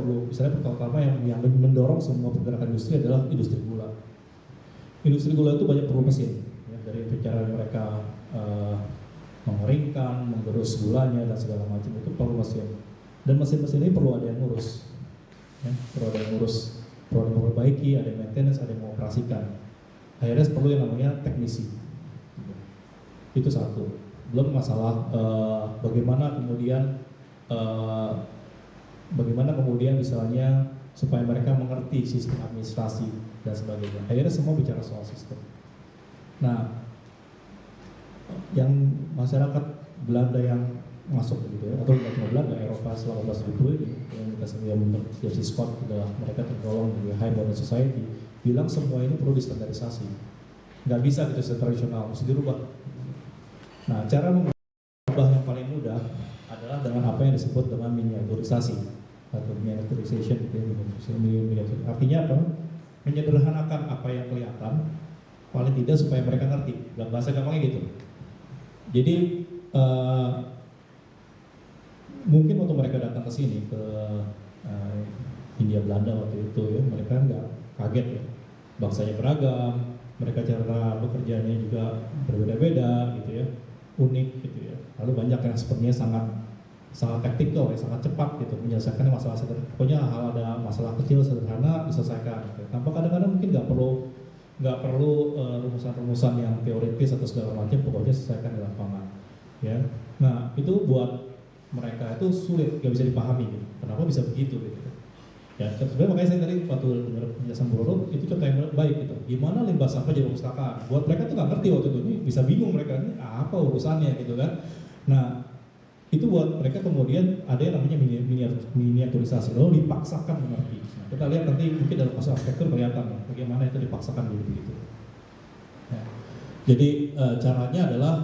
pertama yang mendorong semua pergerakan industri adalah industri gula. Industri gula itu banyak perlu mesin ya, dari cara mereka mengeringkan, menggerus gulanya dan segala macam itu perlu mesin. Dan mesin-mesin ini perlu ada yang ngurus ya, perlu ada yang ngurus, perlu ada yang memperbaiki, ada yang maintenance, ada yang mengoperasikan. Akhirnya perlu yang namanya teknisi. Itu satu. Belum masalah bagaimana kemudian misalnya supaya mereka mengerti sistem administrasi dan sebagainya. Akhirnya semua bicara soal sistem. Nah, yang masyarakat Belanda yang masuk gitu ya, atau bukan cuma Belanda, Eropa selama 1870 ini, yang kita sebut Jerzy Scott adalah mereka tergolong di high modern society, bilang semua ini perlu distandarisasi. Nggak bisa gitu secara tradisional, mesti dirubah. Nah, cara mengubah yang paling mudah adalah dengan apa yang disebut dengan miniaturisasi atau miniaturization gitu ya. Artinya apa? Menyederhanakan apa yang kelihatan, paling tidak supaya mereka ngerti. Bahasa gampangnya gitu. Jadi mungkin waktu mereka datang ke sini ke Hindia Belanda waktu itu ya, mereka nggak kaget ya. Bangsanya beragam, mereka cara bekerjanya juga berbeda-beda gitu ya, unik gitu ya. Lalu banyak yang sepertinya sangat taktikal ya, sangat cepat gitu menyelesaikan masalah sederhana. Pokoknya hal ada masalah kecil sederhana diselesaikan. Gitu. Tanpa kadang-kadang mungkin nggak perlu rumusan-rumusan yang teoritis atau segala macam, pokoknya selesaikan di lapangan. Ya, nah itu buat mereka itu sulit, nggak bisa dipahami gitu. Kenapa bisa begitu gitu? Ya, sebenarnya makanya saya tadi waktu dengar penjelasan Bu Roro itu contoh yang baik gitu. Gimana limbah sampah jadi perpustakaan? Buat mereka tuh nggak ngerti waktu itu, ini bisa bingung mereka ini apa urusannya gitu kan. Nah, itu buat mereka kemudian ada yang namanya miniaturisasi, lalu dipaksakan mengerti. Nah, kita lihat nanti mungkin dalam kasus arsitektur kelihatan ya, bagaimana itu dipaksakan jadi begitu. Ya. Jadi caranya adalah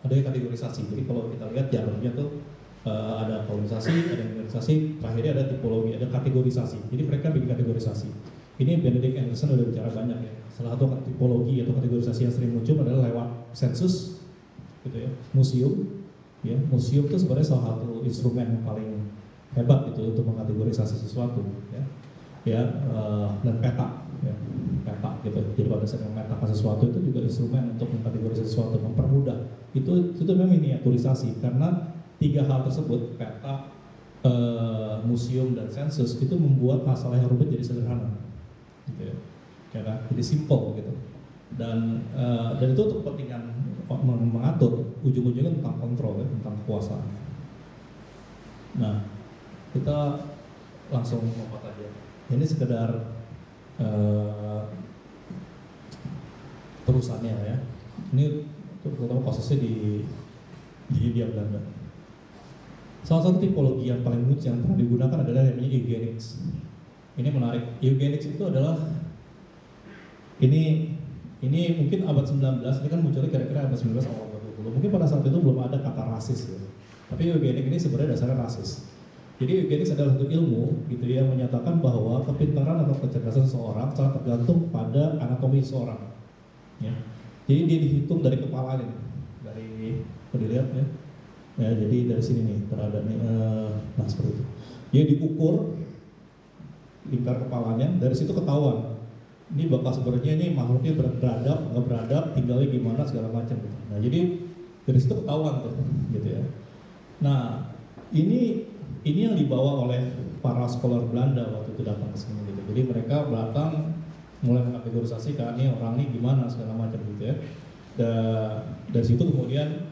ada yang kategorisasi. Jadi kalau kita lihat jalurnya tuh ada kolonisasi, ada miniaturisasi, terakhirnya ada tipologi, ada kategorisasi. Jadi mereka bikin kategorisasi. Ini Benedict Anderson udah bicara banyak ya. Salah satu tipologi atau kategorisasi yang sering muncul adalah lewat sensus, gitu ya, museum. Ya, museum itu sebenarnya salah satu instrumen yang paling hebat gitu untuk mengkategorisasi sesuatu. Dan peta, ya, peta gitu. Jadi pada saat memetakan sesuatu itu juga instrumen untuk mengkategorisasi sesuatu, mempermudah. Itu memang miniaturisasi karena tiga hal tersebut, peta, museum dan sensus itu membuat masalah yang rumit jadi sederhana, gitu ya, kan? Jadi simple gitu. Dan itu untuk kepentingan mengatur, ujung-ujungnya tentang kontrol ya, tentang kekuasaan. Nah, kita langsung lompat aja. Ini sekedar terusannya ya. Ini terutama kasusnya di Hindia Belanda. Salah satu tipologi yang paling lucu yang pernah digunakan adalah yang namanya eugenics. Ini menarik. Eugenics itu adalah ini mungkin abad 19, ini kan munculnya kira-kira abad 19 awal abad 20. Mungkin pada saat itu belum ada kata rasis ya. Tapi eugenics ini sebenarnya dasarnya rasis. Jadi eugenics adalah satu ilmu gitu ya, yang menyatakan bahwa kepintaran atau kecerdasan seseorang sangat tergantung pada anatomi seseorang. Ya. Jadi dia dihitung dari kepalanya, dari kalau dilihat ya. Ya, jadi dari sini nih berada nih, nah seperti itu. Dia diukur lingkar kepalanya, dari situ ketahuan ini bakal sebenarnya ini makhluknya beradab, nggak beradab, tinggalnya gimana segala macam gitu. Nah jadi dari situ ketahuan tuh, gitu ya. Nah ini yang dibawa oleh para scholar Belanda waktu itu datang ke sini gitu. Jadi mereka datang mulai mengkategorisasikan nih orang ini gimana segala macam gitu ya. Dari situ kemudian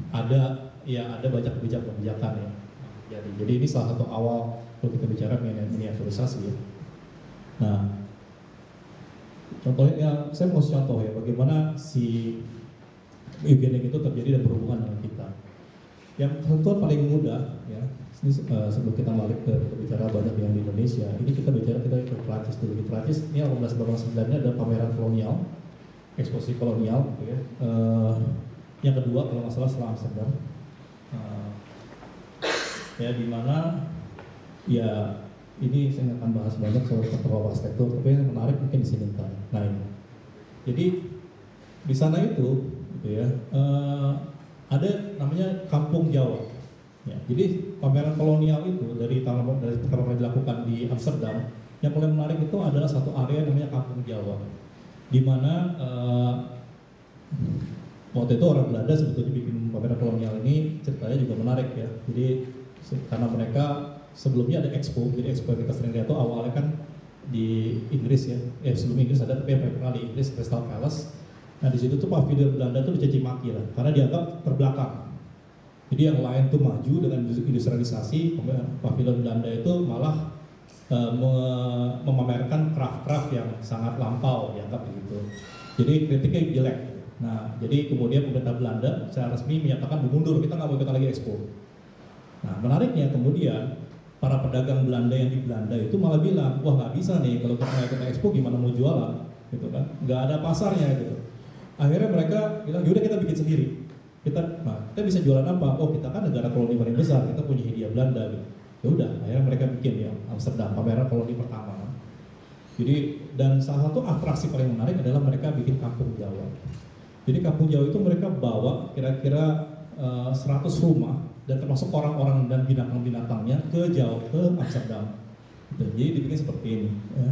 ada banyak kebijakan ya. Jadi ini salah satu awal kalau kita bicara miniaturisasi ya. Nah, contohnya saya mau kasih contoh ya bagaimana si eugenik itu terjadi dan berhubungan dengan kita. Yang contoh paling mudah ya. Ini sebelum kita balik ke kita bicara banyak yang di Indonesia, ini kita ke Prancis dulu. Di Prancis ini 1889 ada pameran kolonial, eksposisi kolonial gitu ya. Yang kedua kalau nggak salah setelah Amsterdam. Ya di mana ya ini saya akan bahas banyak soal pertama arsitektur, tapi yang menarik mungkin di sini ntar. Nah ini, jadi di sana itu, gitu ya, ada namanya Kampung Jawa. Ya, jadi pameran kolonial itu dari pertama kali dilakukan di Amsterdam, yang paling menarik itu adalah satu area namanya Kampung Jawa, di mana waktu itu orang Belanda sebetulnya bikin pameran kolonial ini ceritanya juga menarik ya. Jadi karena mereka sebelumnya ada expo, jadi expo yang kita sering lihat itu awalnya kan di Inggris ya, sebelum Inggris ada tapi yang pernah di Inggris Crystal Palace. Nah di situ tuh pavilion Belanda tuh dicaci maki lah, karena dianggap terbelakang. Jadi yang lain tuh maju dengan industrialisasi, pavilion Belanda itu malah memamerkan craft-craft yang sangat lampau dianggap begitu. Jadi kritiknya jelek. Nah jadi kemudian pemerintah Belanda secara resmi menyatakan mundur, kita nggak mau ikutan lagi expo. Nah menariknya kemudian para pedagang Belanda yang di Belanda itu malah bilang, wah nggak bisa nih kalau kita nggak ikut expo gimana mau jualan, gitu kan? Nggak ada pasarnya gitu. Akhirnya mereka bilang, yaudah kita bikin sendiri. Kita bisa jualan apa? Oh kita kan negara koloni paling besar, kita punya Hindia Belanda gitu. Ya udah, akhirnya mereka bikin ya Amsterdam, pameran koloni pertama. Jadi dan salah satu atraksi paling menarik adalah mereka bikin Kampung Jawa. Jadi Kampung Jawa itu mereka bawa kira-kira 100 rumah dan termasuk orang-orang dan binatang-binatangnya ke Amsterdam. Gitu. Jadi dibikin seperti ini. Ya.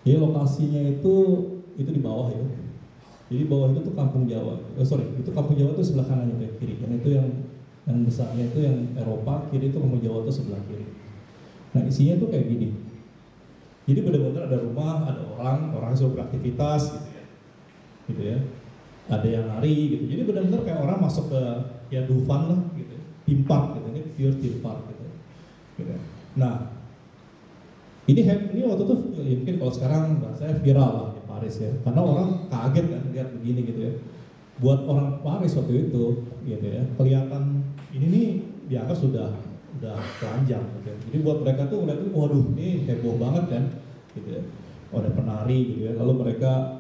Jadi lokasinya itu di bawah itu. Jadi bawah itu tuh Kampung Jawa. Itu Kampung Jawa itu sebelah kanannya ke kiri. Yang itu yang besarnya itu yang Eropa, kiri itu Kampung Jawa itu sebelah kiri. Nah isinya tuh kayak gini. Jadi benar-benar ada rumah, ada orang sudah beraktivitas gitu ya. Ada yang nari gitu. Jadi benar-benar kayak orang masuk ke ya Dufan lah gitu. Theme park gitu, ini pure theme park gitu. Nah, ini waktu itu ya mungkin kalau sekarang saya viral lah di Paris ya, karena orang kaget kan lihat begini gitu ya. Buat orang Paris waktu itu, gitu ya, kelihatan ini nih dianggap sudah telanjang gitu ya. Jadi buat mereka tuh ngeliat, waduh ini heboh banget kan, gitu ya. Oh, ada penari gitu ya, lalu mereka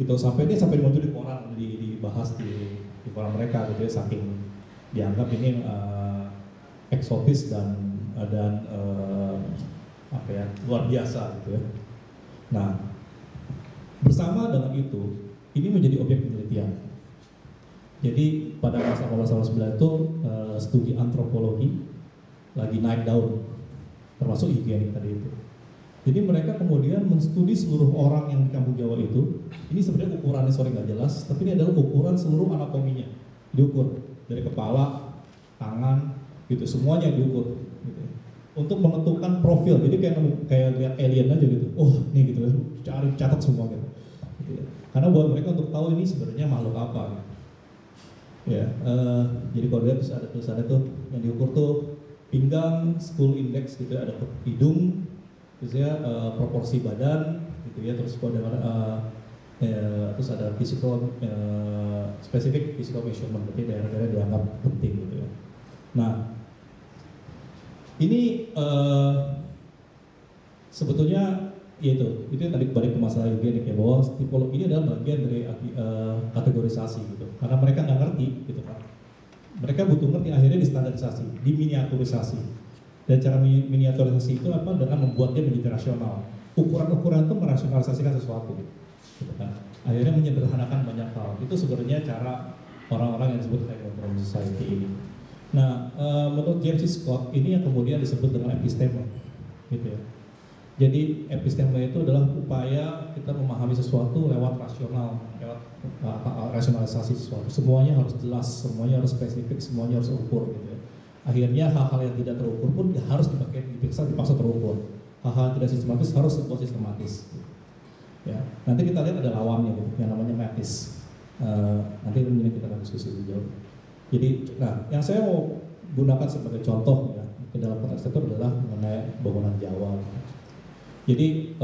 itu sampai muncul di koran, dibahas di koran mereka gitu ya, saking dianggap ini eksotis dan luar biasa gitu ya. Nah, bersama dengan itu, ini menjadi objek penelitian. Jadi pada masa 1999 itu studi antropologi lagi naik daun, termasuk higienik tadi itu. Jadi mereka kemudian menstudi seluruh orang yang di Kampung Jawa itu. Ini sebenarnya ukurannya nggak jelas, tapi ini adalah ukuran seluruh anatominya, diukur. Dari kepala, tangan, gitu semuanya diukur, gitu. Untuk menentukan profil, jadi kayak lihat alien aja gitu. Oh, nih gitu, catat semua gitu. Karena buat mereka untuk tahu ini sebenarnya makhluk apa. Gitu. Ya, jadi kalau lihat ada tulisannya tuh yang diukur tuh pinggang, skull index gitu, ada hidung, terus ya proporsi badan, gitu ya, terus terus ada spesifik physical measurement, berarti daerah-daerah dianggap penting gitu ya. Nah, ini sebetulnya itu tadi balik ke masalah eugenik ya, bahwa tipologi ini adalah bagian dari kategorisasi gitu. Karena mereka nggak ngerti gitu kan. Mereka butuh ngerti, akhirnya distandarisasi, diminiaturisasi. Dan cara miniaturisasi itu apa? Dengan membuat dia menjadi rasional. Ukuran-ukuran itu merasionalisasikan sesuatu. Gitu kan. Akhirnya menyederhanakan banyak hal. Itu sebenarnya cara orang-orang yang disebut high modern society ini. Nah, menurut James Scott ini yang kemudian disebut dengan episteme, gitu ya. Jadi episteme itu adalah upaya kita memahami sesuatu lewat rasional, lewat rasionalisasi sesuatu. Semuanya harus jelas, semuanya harus spesifik, semuanya harus ukur gitu ya. Akhirnya hal-hal yang tidak terukur pun ya harus dipaksa terukur. Hal-hal yang tidak sistematis harus sebuah sistematis. Ya, nanti kita lihat ada lawannya gitu, yang namanya matis. Nanti ini kita akan diskusi lebih jauh. Jadi, nah, yang saya mau gunakan sebagai contoh ya di dalam konteks itu adalah mengenai bangunan Jawa. Jadi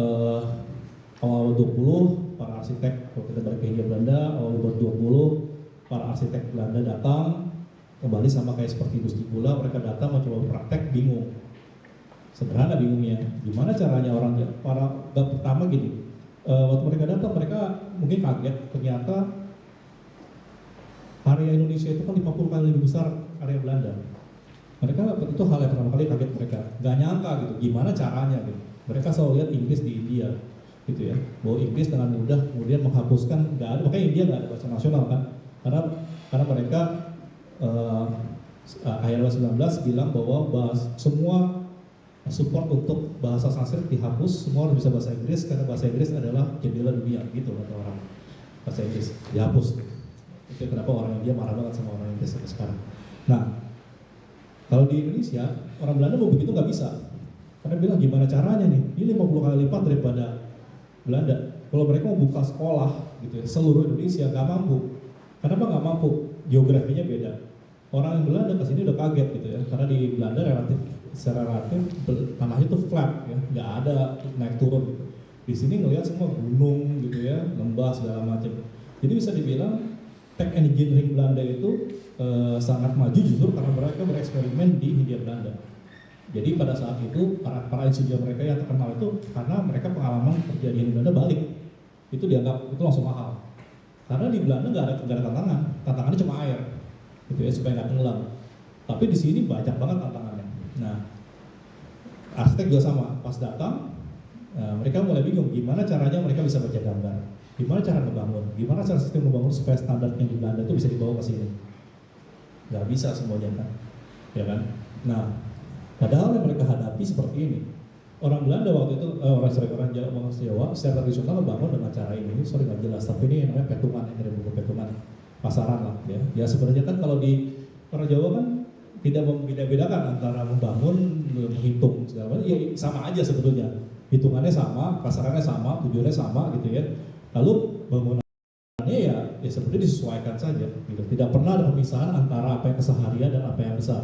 awal 20 para arsitek, kalau kita balik ke Hindia Belanda, awal 20 para arsitek Belanda datang kembali sama kayak seperti industri gula, mereka datang mencoba praktek, bingung. Sederhana bingungnya, gimana caranya pertama gini, waktu mereka datang mereka mungkin kaget, ternyata area Indonesia itu kan 50 kali lebih besar area Belanda. Mereka itu hal yang pertama kali kaget mereka, nggak nyangka gitu, gimana caranya gitu. Mereka selalu lihat Inggris di India, gitu ya. Bahwa Inggris dengan mudah kemudian menghapuskan, nggak ada, makanya India nggak ada bahasa nasional kan, karena mereka akhir 19 bilang bahwa semua support untuk bahasa Sanskrit dihapus, semua harus bisa bahasa Inggris karena bahasa Inggris adalah jendela dunia, gitu kata orang. Bahasa Inggris dihapus. Itu kenapa orang India marah banget sama orang Inggris sampai sekarang. Nah, kalau di Indonesia orang Belanda mau begitu nggak bisa. Karena bilang gimana caranya nih, ini 50 kali lipat daripada Belanda. Kalau mereka mau buka sekolah gitu ya, seluruh Indonesia nggak mampu. Kenapa nggak mampu? Geografinya beda. Orang yang Belanda kesini udah kaget gitu ya, karena di Belanda secara relatif tanahnya tuh flat ya, nggak ada naik turun gitu. Di sini ngelihat semua gunung gitu ya, lembah segala macam. Jadi bisa dibilang tech engineering Belanda itu sangat maju justru karena mereka bereksperimen di Hindia Belanda. Jadi pada saat itu para insinyur mereka yang terkenal itu karena mereka pengalaman kerja di Belanda balik, itu dianggap itu langsung mahal. Karena di Belanda nggak ada tantangannya cuma air, gitu ya supaya nggak tenggelam. Tapi di sini banyak banget tantangannya. Nah, arsitek juga sama, pas datang mereka mulai bingung gimana caranya mereka bisa baca gambar, gimana cara membangun, gimana cara sistem membangun supaya standarnya di Belanda itu bisa dibawa ke sini. Nggak bisa semuanya kan, ya kan? Nah, padahal yang mereka hadapi seperti ini. Orang Belanda waktu itu, orang Jawa secara tradisional membangun dengan cara ini nggak jelas, tapi ini namanya petungan, yang dari buku petungan pasaran lah ya. Ya sebenarnya kan kalau di orang Jawa kan tidak membeda-bedakan antara membangun, menghitung segala macam, ya sama aja sebetulnya. Hitungannya sama, pasarannya sama, tujuannya sama gitu ya. Lalu bangunannya ya seperti disesuaikan saja gitu. Tidak pernah ada pemisahan antara apa yang keseharian dan apa yang besar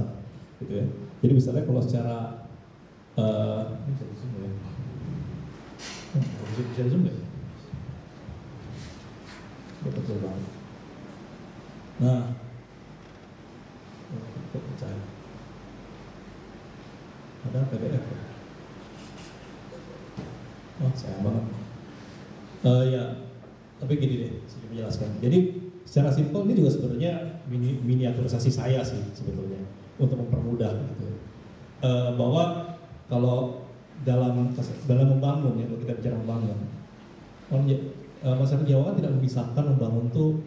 gitu ya. Jadi misalnya kalau secara ini bisa di zoom ya? Bisa di zoom nggak? Betul banget. Nah, percaya. Ada PDF ya? Oh sayang banget. Ya, tapi gini deh, saya menjelaskan. Jadi secara simpel ini juga sebenarnya miniaturisasi saya sih sebetulnya untuk mempermudah gitu. Bahwa kalau dalam membangun ya, kalau kita bicara membangun, masyarakat Jawa kan tidak memisahkan membangun tuh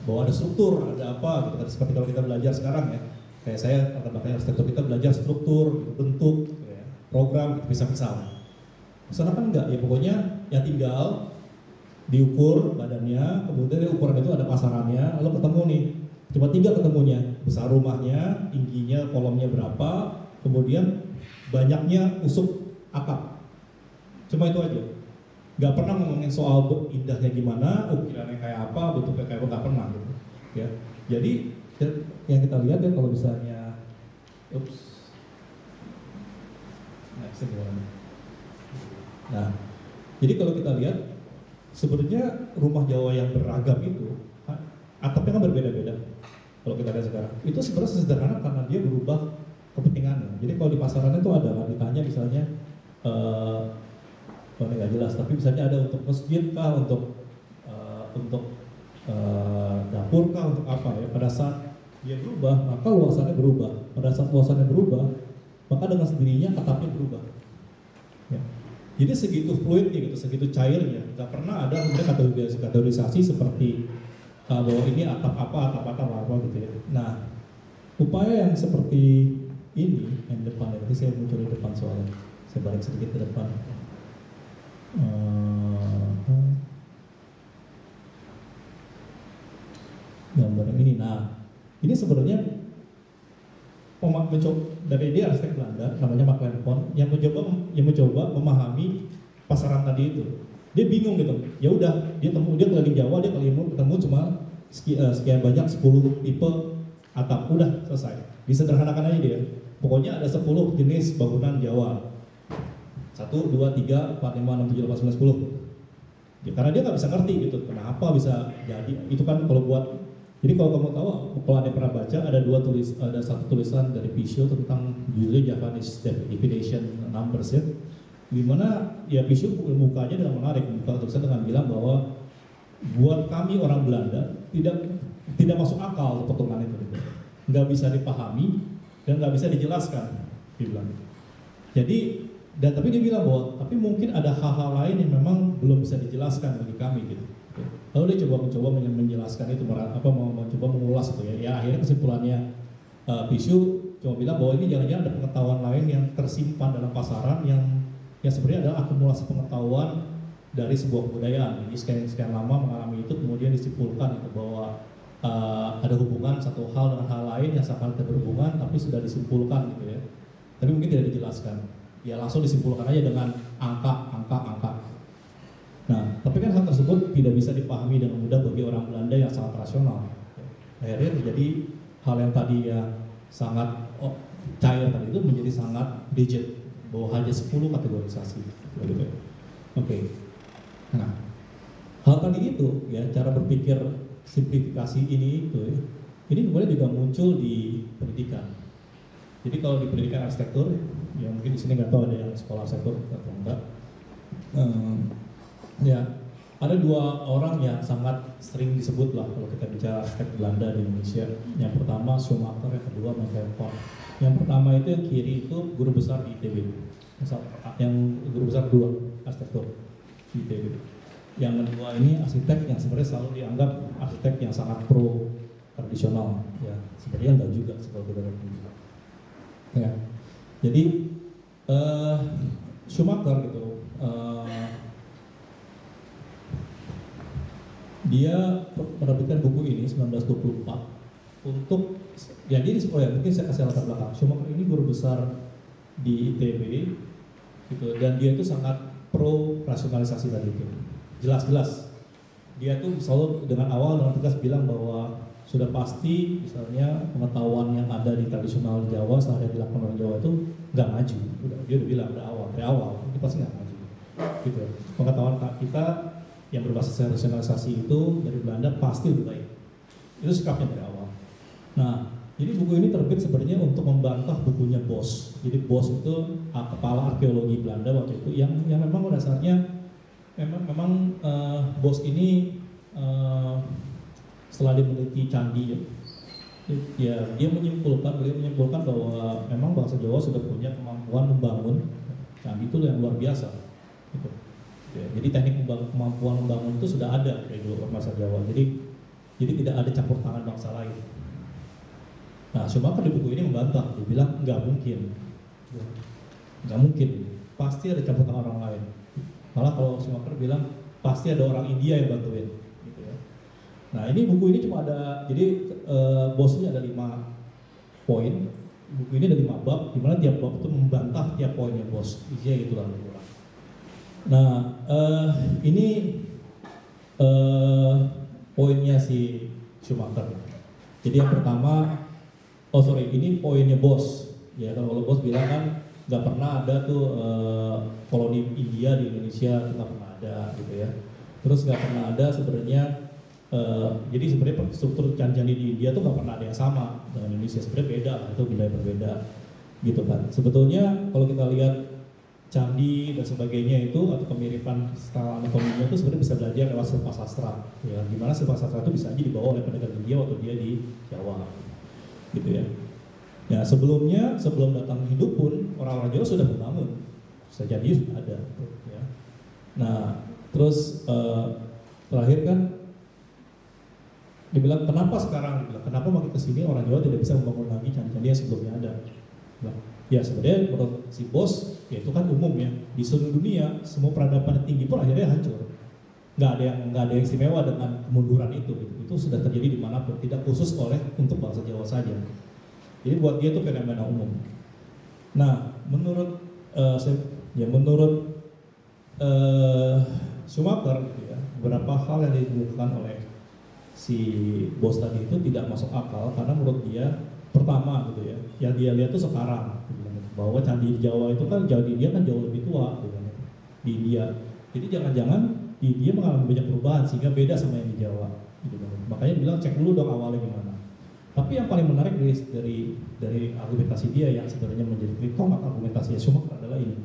bahwa ada struktur, ada apa gitu kan, seperti kalau kita belajar sekarang ya, kayak saya latar belakangnya arsitektur, kita belajar struktur, bentuk, ya, program, gitu, pisah-pisah. Sana kan enggak, ya pokoknya yang tinggal diukur badannya, kemudian ukuran itu ada pasarannya, lalu ketemu nih, cuma 3 ketemunya, besar rumahnya, tingginya, kolomnya berapa, kemudian banyaknya usuk atap, cuma itu aja. Nggak pernah ngomongin soal indahnya gimana, ukirannya kayak apa, bentuknya kayak apa, nggak pernah gitu. Ya, jadi yang kita lihat ya kalau misalnya, nah, jadi kalau kita lihat sebenarnya rumah Jawa yang beragam itu atapnya kan berbeda-beda. Kalau kita lihat sekarang, itu sebenarnya sederhana karena dia berubah kepentingannya. Jadi kalau di pasaran itu ada lah, ditanya misalnya, nggak jelas, tapi misalnya ada untuk masjid kah, untuk dapur kah, untuk apa ya. Pada saat dia berubah, maka luasannya berubah. Pada saat luasannya berubah, maka dengan sendirinya atapnya berubah. Ya. Jadi segitu fluidnya gitu, segitu cairnya. Nggak pernah ada kemudian kategorisasi seperti bahwa ini atap apa gitu ya. Nah, upaya yang seperti ini yang depan, nanti saya muncul di depan soalnya. Saya balik sedikit ke depan. Gambar yang ini. Nah, ini sebenarnya dari dia arsitek Belanda namanya Mark Lenpon yang mencoba memahami pasaran tadi itu. Dia bingung gitu. Ya udah, dia keliling Jawa, dia ketemu cuma sekian banyak 10 tipe atap, udah selesai. Disederhanakan aja dia. Pokoknya ada 10 jenis bangunan Jawa. 1, 2, 3, 4, 5, 6, 7, 8, 9, 10. Ya, karena dia nggak bisa ngerti gitu, kenapa bisa jadi. Itu kan kalau buat. Jadi kalau kamu tahu, kalau ada pernah baca, ada satu tulisan dari Pichot tentang judulnya Japanese Definition Numbers ya. Dimana ya Pichot mukanya dengan menarik, buka tulisan dengan bilang bahwa buat kami orang Belanda tidak masuk akal perhitungan itu, nggak bisa dipahami dan nggak bisa dijelaskan, dia bilang. Jadi tapi dia bilang bahwa tapi mungkin ada hal-hal lain yang memang belum bisa dijelaskan bagi kami gitu. Lalu dia mencoba menjelaskan itu, mencoba mengulas itu ya. Ya akhirnya kesimpulannya Pichot cuma bilang bahwa ini jangan-jangan ada pengetahuan lain yang tersimpan dalam pasaran yang sebenarnya adalah akumulasi pengetahuan dari sebuah kebudayaan. Jadi sekian lama mengalami itu, kemudian disimpulkan itu bahwa ada hubungan satu hal dengan hal lain yang sangat berhubungan, tapi sudah disimpulkan gitu ya. Tapi mungkin tidak dijelaskan. Ya langsung disimpulkan aja dengan angka. Nah, tapi kan hal tersebut tidak bisa dipahami dengan mudah bagi orang Belanda yang sangat rasional. Akhirnya terjadi hal yang tadi ya sangat cair tadi itu menjadi sangat rigid, bahwa hanya 10 kategorisasi. Gitu. Oke. Nah, hal tadi itu ya, cara berpikir simplifikasi ini kemudian juga muncul di pendidikan. Jadi kalau di pendidikan arsitektur, ya mungkin di sini nggak tahu ada yang sekolah arsitektur atau enggak. Ya, ada 2 orang yang sangat sering disebut lah kalau kita bicara arsitek Belanda di Indonesia. Yang pertama Schumacher, yang kedua Mark Lenpon. Yang pertama itu yang kiri itu guru besar di ITB. Yang guru besar 2 arsitektur di ITB. Yang kedua ini arsitek yang sebenarnya selalu dianggap arsitek yang sangat pro tradisional. Ya, sebenarnya enggak juga seperti itu. Ya, jadi Schumacher gitu. Dia menerbitkan buku ini 1924 untuk mungkin saya kasih latar belakang. Schumacher ini guru besar di ITB gitu, dan dia itu sangat pro rasionalisasi tadi itu. Jelas-jelas dia tuh selalu dengan tegas bilang bahwa sudah pasti misalnya pengetahuan yang ada di tradisional Jawa sehari dilakukan orang Jawa itu nggak maju. Dia udah bilang dari awal itu pasti nggak maju. Gitu. Pengetahuan kita yang berbasis rasionalisasi itu dari Belanda pasti lebih baik. Itu sikapnya dari awal. Nah, jadi buku ini terbit sebenarnya untuk membantah bukunya Bos. Jadi Bos itu kepala arkeologi Belanda waktu itu yang memang dasarnya memang Bos ini setelah dia meneliti candi ya dia menyimpulkan bahwa memang bangsa Jawa sudah punya kemampuan membangun candi itu yang luar biasa. Gitu. Ya, jadi teknik kemampuan membangun itu sudah ada dari dulu bangsa Jawa. Jadi tidak ada campur tangan bangsa lain. Nah, Schumacher di buku ini membantah, dia bilang nggak mungkin, pasti ada campur tangan orang lain. Malah kalau Schumacher bilang pasti ada orang India yang bantuin. Gitu ya. Nah, ini buku ini cuma ada, jadi Bosnya ada 5 poin. Buku ini ada 5 bab, di mana tiap bab itu membantah tiap poinnya Bos. Isinya gitu lah. Nah, ini poinnya si Schumacher. Jadi yang pertama, ini poinnya Bos. Ya, kalau Bos bilang kan nggak pernah ada tuh koloni India di Indonesia, nggak pernah ada gitu ya. Terus nggak pernah ada sebenarnya. Jadi sebenarnya struktur candi di India tuh nggak pernah ada yang sama dengan Indonesia. Sebenarnya beda, itu budaya berbeda, gitu kan. Sebetulnya kalau kita lihat candi dan sebagainya itu atau kemiripan style anatominya itu sebenarnya bisa belajar lewat silpa sastra, ya. Dimana silpa sastra itu bisa aja dibawa oleh pendatang India waktu dia di Jawa, gitu ya. Ya sebelum datang Hindu pun orang-orang Jawa sudah membangun, jadi sudah ada, gitu, ya. Nah terus terakhir kan dibilang kenapa sekarang, kenapa makin kesini orang Jawa tidak bisa membangun lagi candi-candi yang sebelumnya ada. Nah, Ya sebenarnya menurut si bos, ya itu kan umum ya, di seluruh dunia semua peradaban tinggi pun akhirnya hancur. Nggak ada yang istimewa dengan kemunduran itu gitu. Itu sudah terjadi dimanapun, tidak khusus untuk bangsa Jawa saja. Jadi buat dia itu fenomena umum. Nah menurut Schumacher gitu ya, beberapa hal yang dilakukan oleh si bos tadi itu tidak masuk akal karena menurut dia, pertama gitu ya, yang dia lihat tuh sekarang gitu, bahwa candi di Jawa itu kan dia kan jauh lebih tua gitu, di India. Jadi jangan-jangan di India mengalami banyak perubahan sehingga beda sama yang di Jawa gitu. Makanya bilang cek dulu dong awalnya gimana. Tapi yang paling menarik dari argumentasi dia yang sebenarnya menjadi tolak argumentasi Schumacher adalah ini.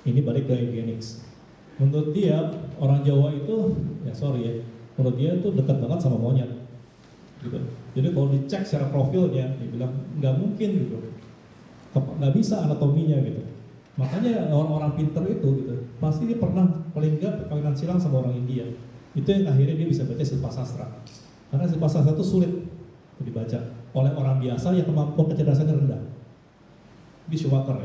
Ini balik ke eugenics. Menurut dia orang Jawa itu menurut dia itu dekat banget sama monyet. Gitu. Jadi kalau dicek secara profilnya, dia bilang nggak mungkin gitu, nggak bisa anatominya gitu. Makanya orang-orang pinter itu gitu, pasti dia pernah paling nggak perkawinan silang sama orang India. Itu yang akhirnya dia bisa baca Silpa Sastra. Karena Silpa Sastra itu sulit dibaca oleh orang biasa yang kemampuan kecerdasannya rendah. Di Schumacher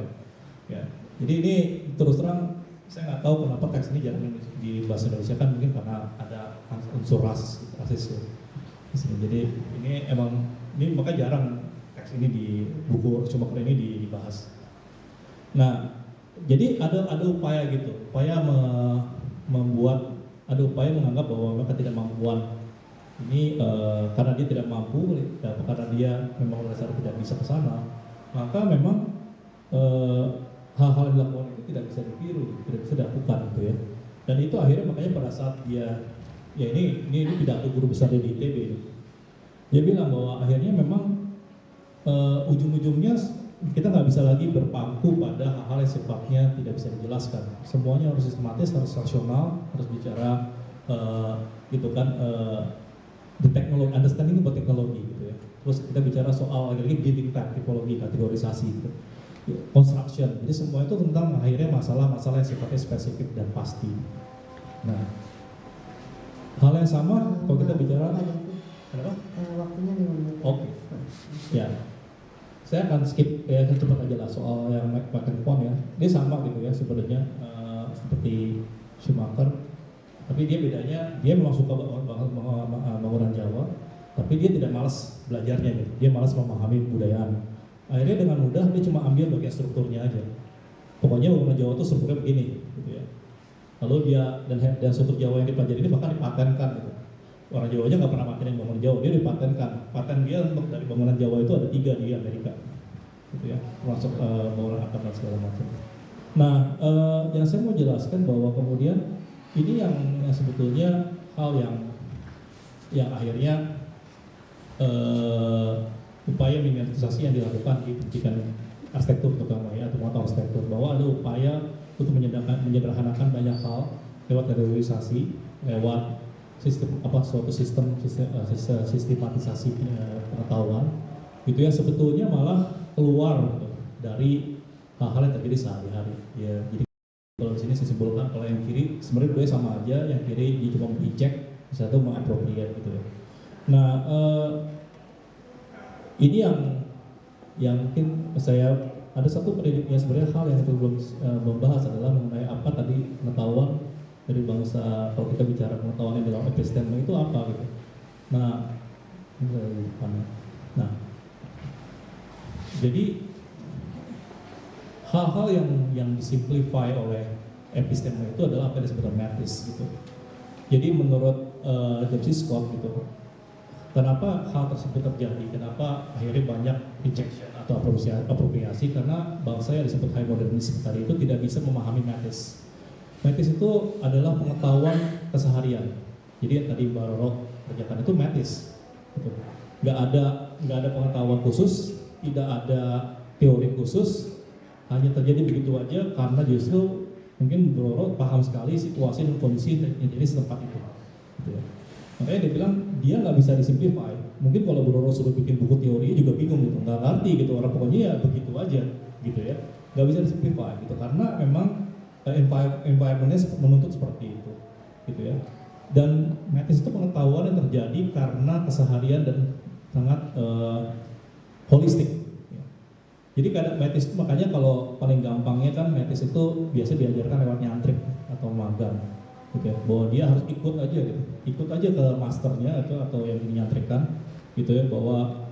ya. Jadi ini terus terang saya nggak tahu kenapa teks ini jarang di bahasa Indonesia, kan mungkin karena ada unsur rasis ya. Jadi ini maka jarang teks ini di buku Schumacher ini dibahas. Nah, jadi ada upaya gitu, upaya menganggap bahwa ketidakmampuan ini karena dia tidak mampu, karena dia memang dasar tidak bisa ke sana, maka memang hal-hal yang dilakukan itu tidak bisa ditiru, tidak bisa dilakukan gitu ya. Dan itu akhirnya makanya pada saat dia, ya ini pidato guru besar di ITB ini. Dia bilang bahwa akhirnya memang ujung-ujungnya kita nggak bisa lagi berpangku pada hal-hal yang sifatnya tidak bisa dijelaskan. Semuanya harus sistematis, harus rasional, harus bicara the technology, understanding about teknologi gitu ya. Terus kita bicara soal lagi building type, tipologi, kategorisasi gitu. Construction, jadi semua itu tentang akhirnya masalah-masalah yang sifatnya spesifik dan pasti. Nah, hal yang sama kalau kita bicara, kenapa? Waktunya 5 menit. Oke. Ya, saya akan skip ya, cepat aja lah soal yang Mackenpon ya. Dia sama gitu ya sebenarnya seperti Schumacher, tapi dia bedanya dia memang suka bangunan Jawa, tapi dia tidak malas belajarnya gitu. Dia malas memahami budayaan. Akhirnya dengan mudah dia cuma ambil bagian strukturnya aja. Pokoknya bangunan Jawa itu strukturnya begini, gitu ya. Lalu dia dan struktur Jawa yang dipelajari ini bahkan dipatenkan gitu. Orang Jawanya nggak pernah pakai bangunan Jawa, dia dipatenkan. Paten dia untuk dari bangunan Jawa itu ada 3 di Amerika, gitu ya, termasuk bangunan atap dan segala macam. Nah, yang saya mau jelaskan bahwa kemudian ini yang sebetulnya hal yang akhirnya upaya miniaturisasi yang dilakukan di pendidikan arsitektur terutama ya, atau motor arsitektur, bahwa ada upaya untuk menyederhanakan banyak hal lewat kategorisasi, lewat suatu sistematisasi pengetahuan itu yang sebetulnya malah keluar gitu, dari hal-hal yang terjadi sehari-hari ya. Jadi kalau di sini saya simpulkan kalau yang kiri sebenarnya dua sama aja, yang kiri dia cuma mengejek, satu mengapropriat gitu ya. Nah, ini yang mungkin saya ada satu pendidiknya sebenarnya hal yang kita belum membahas adalah mengenai apa tadi pengetahuan dari bangsa, kalau kita bicara pengetahuan yang dalam episteme itu apa gitu. Nah, jadi hal-hal yang disimplify oleh episteme itu adalah apa yang disebut matis gitu. Jadi menurut James Scott gitu, kenapa hal tersebut terjadi? Kenapa akhirnya banyak rejection atau apropriasi? Karena bangsa yang disebut high modernism tadi itu tidak bisa memahami matis. Matis itu adalah pengetahuan keseharian. Jadi yang tadi Mbak Roro kerjakan itu matis. Gitu. Nggak ada pengetahuan khusus, tidak ada teori khusus, hanya terjadi begitu aja karena justru mungkin Mbak Roro paham sekali situasi dan kondisi yang terjadi setempat itu. Gitu ya. Makanya dia bilang dia nggak bisa disimplify. Mungkin kalau Bu Roro suruh bikin buku teori juga bingung gitu, nggak ngerti gitu, orang pokoknya ya begitu aja gitu ya, nggak bisa disimplify gitu karena memang environmentnya menuntut seperti itu gitu ya. Dan matis itu pengetahuan yang terjadi karena keseharian dan sangat holistik ya. Jadi kadang metis itu makanya kalau paling gampangnya kan metis itu biasa diajarkan lewat nyantrik atau magang, gitu ya. Bahwa dia harus ikut aja gitu, ikut aja ke masternya atau yang dinyantrikan, gitu ya. Bahwa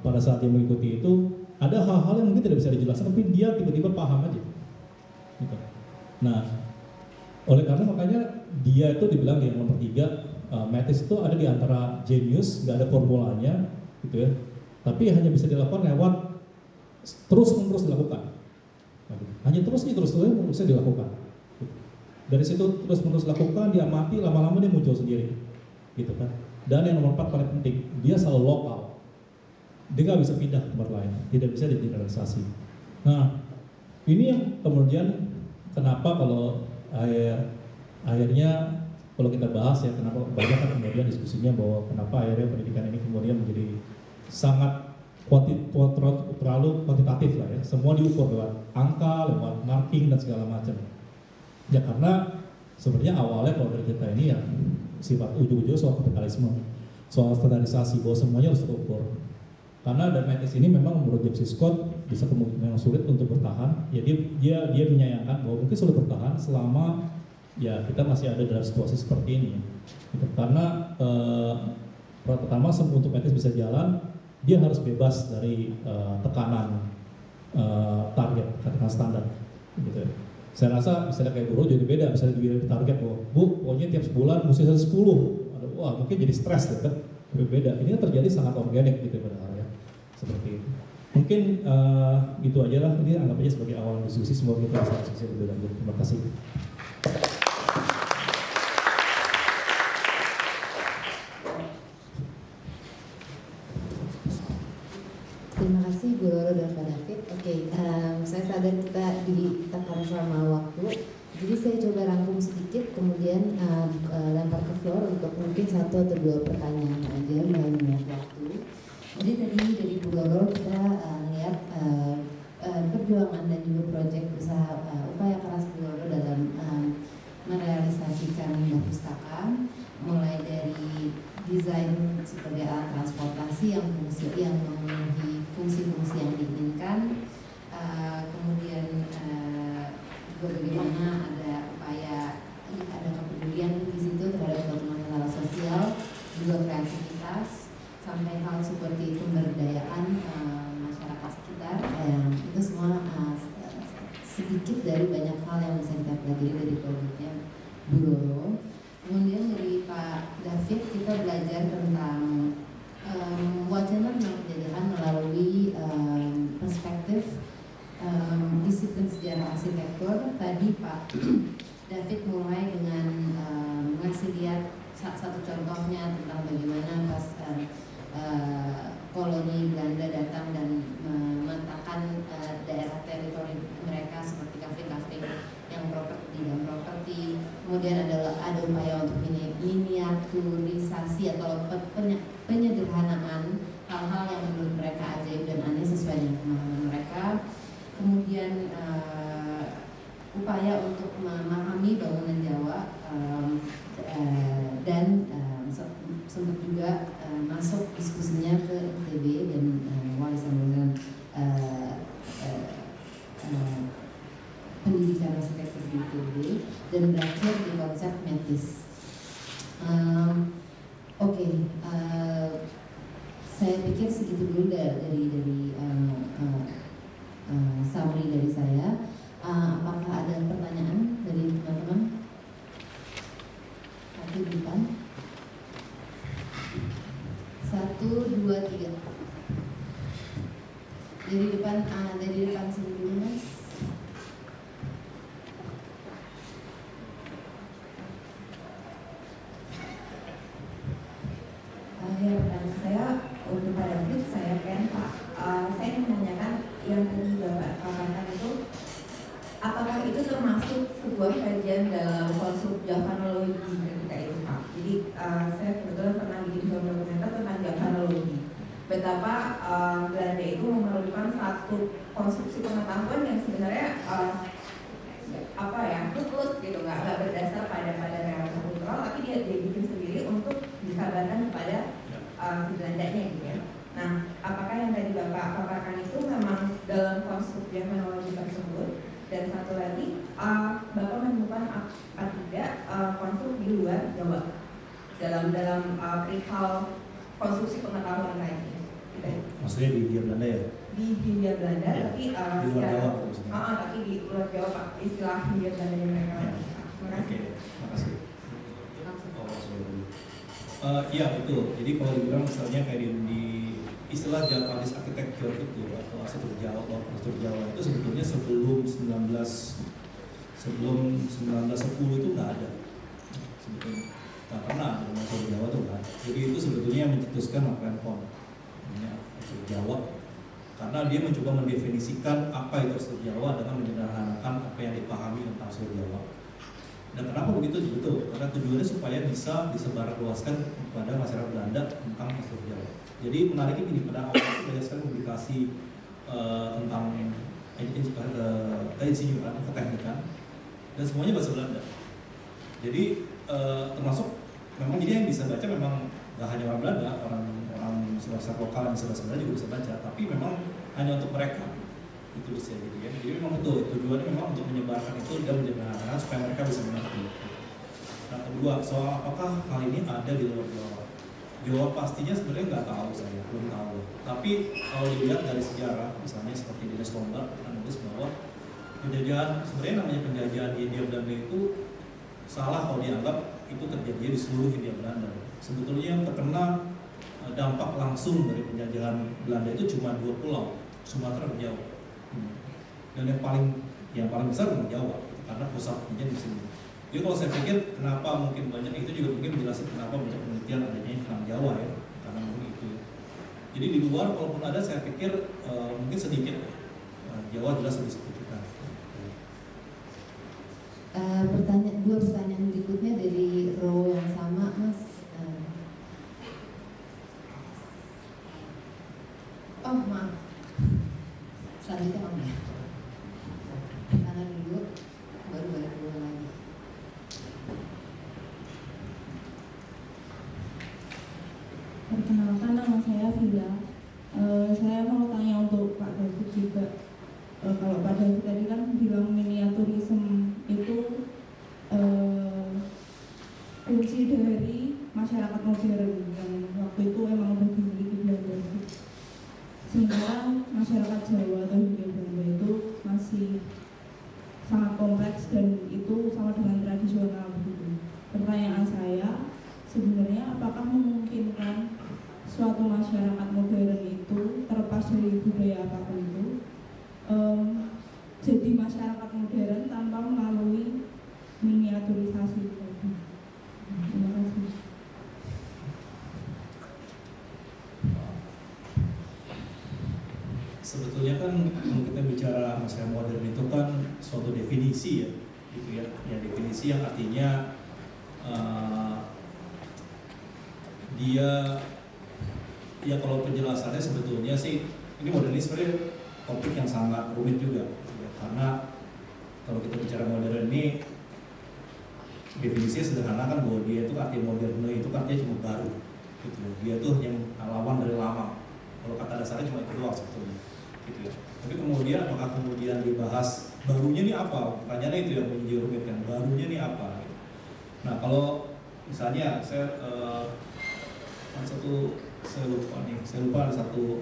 pada saat dia mengikuti itu ada hal-hal yang mungkin tidak bisa dijelaskan, tapi dia tiba-tiba paham aja, gitu. Nah, oleh karena makanya dia itu dibilang yang nomor 3, metis itu ada di antara genius, nggak ada formulanya, gitu ya. Tapi hanya bisa dilakukan lewat terus-menerus dilakukan. Hanya terus dilakukan. Dari situ terus-menerus lakukan, dia mati, lama-lama dia muncul sendiri, gitu kan. Dan yang nomor 4 paling penting, dia selalu lokal. Dia nggak bisa pindah ke tempat lain, tidak bisa digeneralisasi. Nah, ini yang kemudian kenapa kalau akhirnya kalau kita bahas ya, kenapa banyak kan kemudian diskusinya bahwa kenapa akhirnya pendidikan ini kemudian menjadi sangat terlalu kuantitatif lah ya. Semua diukur lewat angka, lewat marking dan segala macam. Ya karena sebenarnya awalnya kalau dari kita ini ya sifat ujung-ujungnya soal kapitalisme, soal standarisasi, bahwa semuanya harus terukur. Karena dan metis ini memang menurut James Scott bisa memang sulit untuk bertahan. Ya dia menyayangkan bahwa mungkin sulit bertahan selama ya kita masih ada dalam situasi seperti ini. Gitu. Karena pertama untuk metis bisa jalan, dia harus bebas dari tekanan target, tekanan standar. Gitu. Saya rasa misalnya kayak guru jadi beda, misalnya di target bahwa Bu, pokoknya tiap sebulan mesti 10. Wah mungkin jadi stres gitu kan. Berbeda. Ini terjadi sangat organik gitu padahal ya. Seperti itu. Mungkin gitu aja lah, ini anggap aja sebagai awal diskusi, semoga kita bisa diskusi lebih lanjut. Terima kasih. Terima kasih Bu Loro dan Pak David. Oke, saya sadar kita ditekan sama waktu, jadi saya coba rangkum sedikit, kemudian lempar ke floor untuk mungkin 1 atau 2 pertanyaan aja mengingat waktu. Jadi tadi dari Bu Loro kita lihat perjuangan dan juga proyek usaha upaya keras Bu Loro dalam merealisasikan limbah pustaka, mulai dari desain sebagai alat transportasi yang memenuhi fungsi-fungsi yang diinginkan, kemudian juga bagaimana ada upaya, ada kepedulian di situ terhadap perkembangan sosial, juga kreativitas, sampai hal seperti pemberdayaan masyarakat sekitar. Itu semua sedikit dari banyak hal yang bisa kita pelajari dari produknya Bu Loro. Kemudian dari Pak David kita belajar tentang wacana tentang penjajahan melalui perspektif disiplin sejarah arsitektur. Tadi Pak David mulai dengan ngasih lihat satu contohnya tentang bagaimana pas koloni Belanda datang dan memetakan daerah teritori mereka seperti kafe-kafe yang di dalam properti. Kemudian ada upaya untuk miniaturisasi atau penyederhanaan hal-hal yang menurut mereka ajaib dan aneh sesuai dengan pemahaman mereka. Kemudian upaya untuk memahami bangunan Jawa dan sempat juga masuk diskusinya ke ITB dan warisan bangunan pendidikan arsitektur di ITB, dan berakhir di konsep metis. Saya pikir segitu dulu dari summary dari saya. Apakah ada pertanyaan dari teman-teman? Satu di depan. 1, 2, 3. Dari depan sini dulu Mas. Ya, pertanyaan saya untuk Pak David, saya Ken Pak. Saya ingin menanyakan yang tadi Bapak katakan itu, apakah itu termasuk sebuah kajian dalam konstruk javanologi ketika itu Pak? Jadi saya kebetulan pernah bikin dokumenter tentang javanologi. Betapa Belanda itu memerlukan satu konstruksi pengetahuan yang sebenarnya tutus gitu, nggak berdasar pada realita kultural, tapi dia bikin sendiri untuk dikabarkan kepada si Belandanya gitu ya. Nah, apakah yang tadi Bapak paparkan itu memang di luar Jawa dalam perihal konstruksi pengetahuan lainnya. Gitu ya. Maksudnya di Hindia Belanda ya? Di Hindia Belanda, Ya, tapi di luar Jawa maksudnya. tapi di luar Jawa Pak, istilah Hindia Belanda yang mereka. Ya. Terima kasih. Oke, makasih. Langsung. Oh, sorry. Iya betul. Jadi kalau dibilang misalnya kayak di istilah Javanese architecture itu atau arsitektur Jawa itu sebetulnya sebelum 1910 itu nggak ada sebetulnya. Nggak pernah ada arsitektur Jawa itu nggak ada. Jadi itu sebetulnya yang mencetuskan Pon, namanya arsitektur Jawa, karena dia mencoba mendefinisikan apa itu arsitektur Jawa dengan menyederhanakan apa yang dipahami tentang arsitektur Jawa. Dan kenapa begitu? Betul, karena tujuannya supaya bisa disebarluaskan kepada masyarakat Belanda tentang arsitektur Jawa. Jadi menariknya ini, pada awal itu banyak sekali publikasi tentang keinsinyuran, keteknikan, dan semuanya bahasa Belanda. Jadi termasuk memang jadi yang bisa baca memang nggak hanya orang Belanda, orang masyarakat lokal yang bisa bahasa Belanda juga bisa baca, tapi memang hanya untuk mereka. Itu bisa gitu ya. Jadi memang betul tujuannya memang untuk menyebarkan itu dan menyederhanakan supaya mereka bisa mengerti. Nah kedua, soal apakah hal ini ada di luar Jawa? Jawa pastinya sebenarnya nggak tahu, saya belum tahu. Tapi kalau dilihat dari sejarah, misalnya seperti Dennis Lombard pernah menulis bahwa penjajahan, sebenarnya namanya penjajahan di Hindia Belanda itu salah kalau dianggap itu terjadi di seluruh Hindia Belanda. Sebetulnya yang terkena dampak langsung dari penjajahan Belanda itu cuma 2 pulau, Sumatera dan Jawa. Dan yang paling besar memang Jawa, karena pusatnya di sini. Jadi kalau saya pikir kenapa mungkin banyak itu juga mungkin menjelaskan kenapa banyak penelitian adanya Islam Jawa ya, karena mungkin itu. Jadi di luar kalaupun ada saya pikir mungkin sedikit ya. Jawa jelas lebih signifikan. Dua pertanyaan berikutnya dari row yang sama, Mas. Oh maaf, selanjutnya Om ya. Tangan dulu, baru balik dulu lagi. Perkenalkan, nama saya Vila. Saya mau tanya untuk Pak David juga. Kalau Pak David tadi kan bilang miniaturisme itu kunci dari masyarakat modern yang waktu itu emang udah dimiliki Belanda. Sementara masyarakat Jawa atau Hindia Belanda itu masih sangat kompleks dan itu sama dengan tradisional begitu. Pertanyaan saya, sebenarnya apakah memungkinkan suatu masyarakat modern itu terlepas dari budaya apapun itu jadi masyarakat modern tanpa melalui miniaturisasi tadi? Terima kasih. Sebetulnya kan kalau kita bicara masyarakat modern itu kan suatu definisi ya, gitu ya. Ya definisi yang artinya dia ya kalau penjelasannya sebetulnya sih ini modernis sebenarnya topik yang sangat rumit juga ya, karena kalau kita bicara modern ini definisinya sederhana kan bahwa dia itu artinya moderne itu artinya cuma baru gitu ya. Dia tuh yang lawan dari lama, kalau kata dasarnya cuma itu doang sebetulnya gitu ya. Tapi kemudian apakah kemudian dibahas barunya ini apa, pertanyaannya itu yang menjadi rumit kan, barunya ini apa gitu. Nah kalau misalnya saya lupa ada satu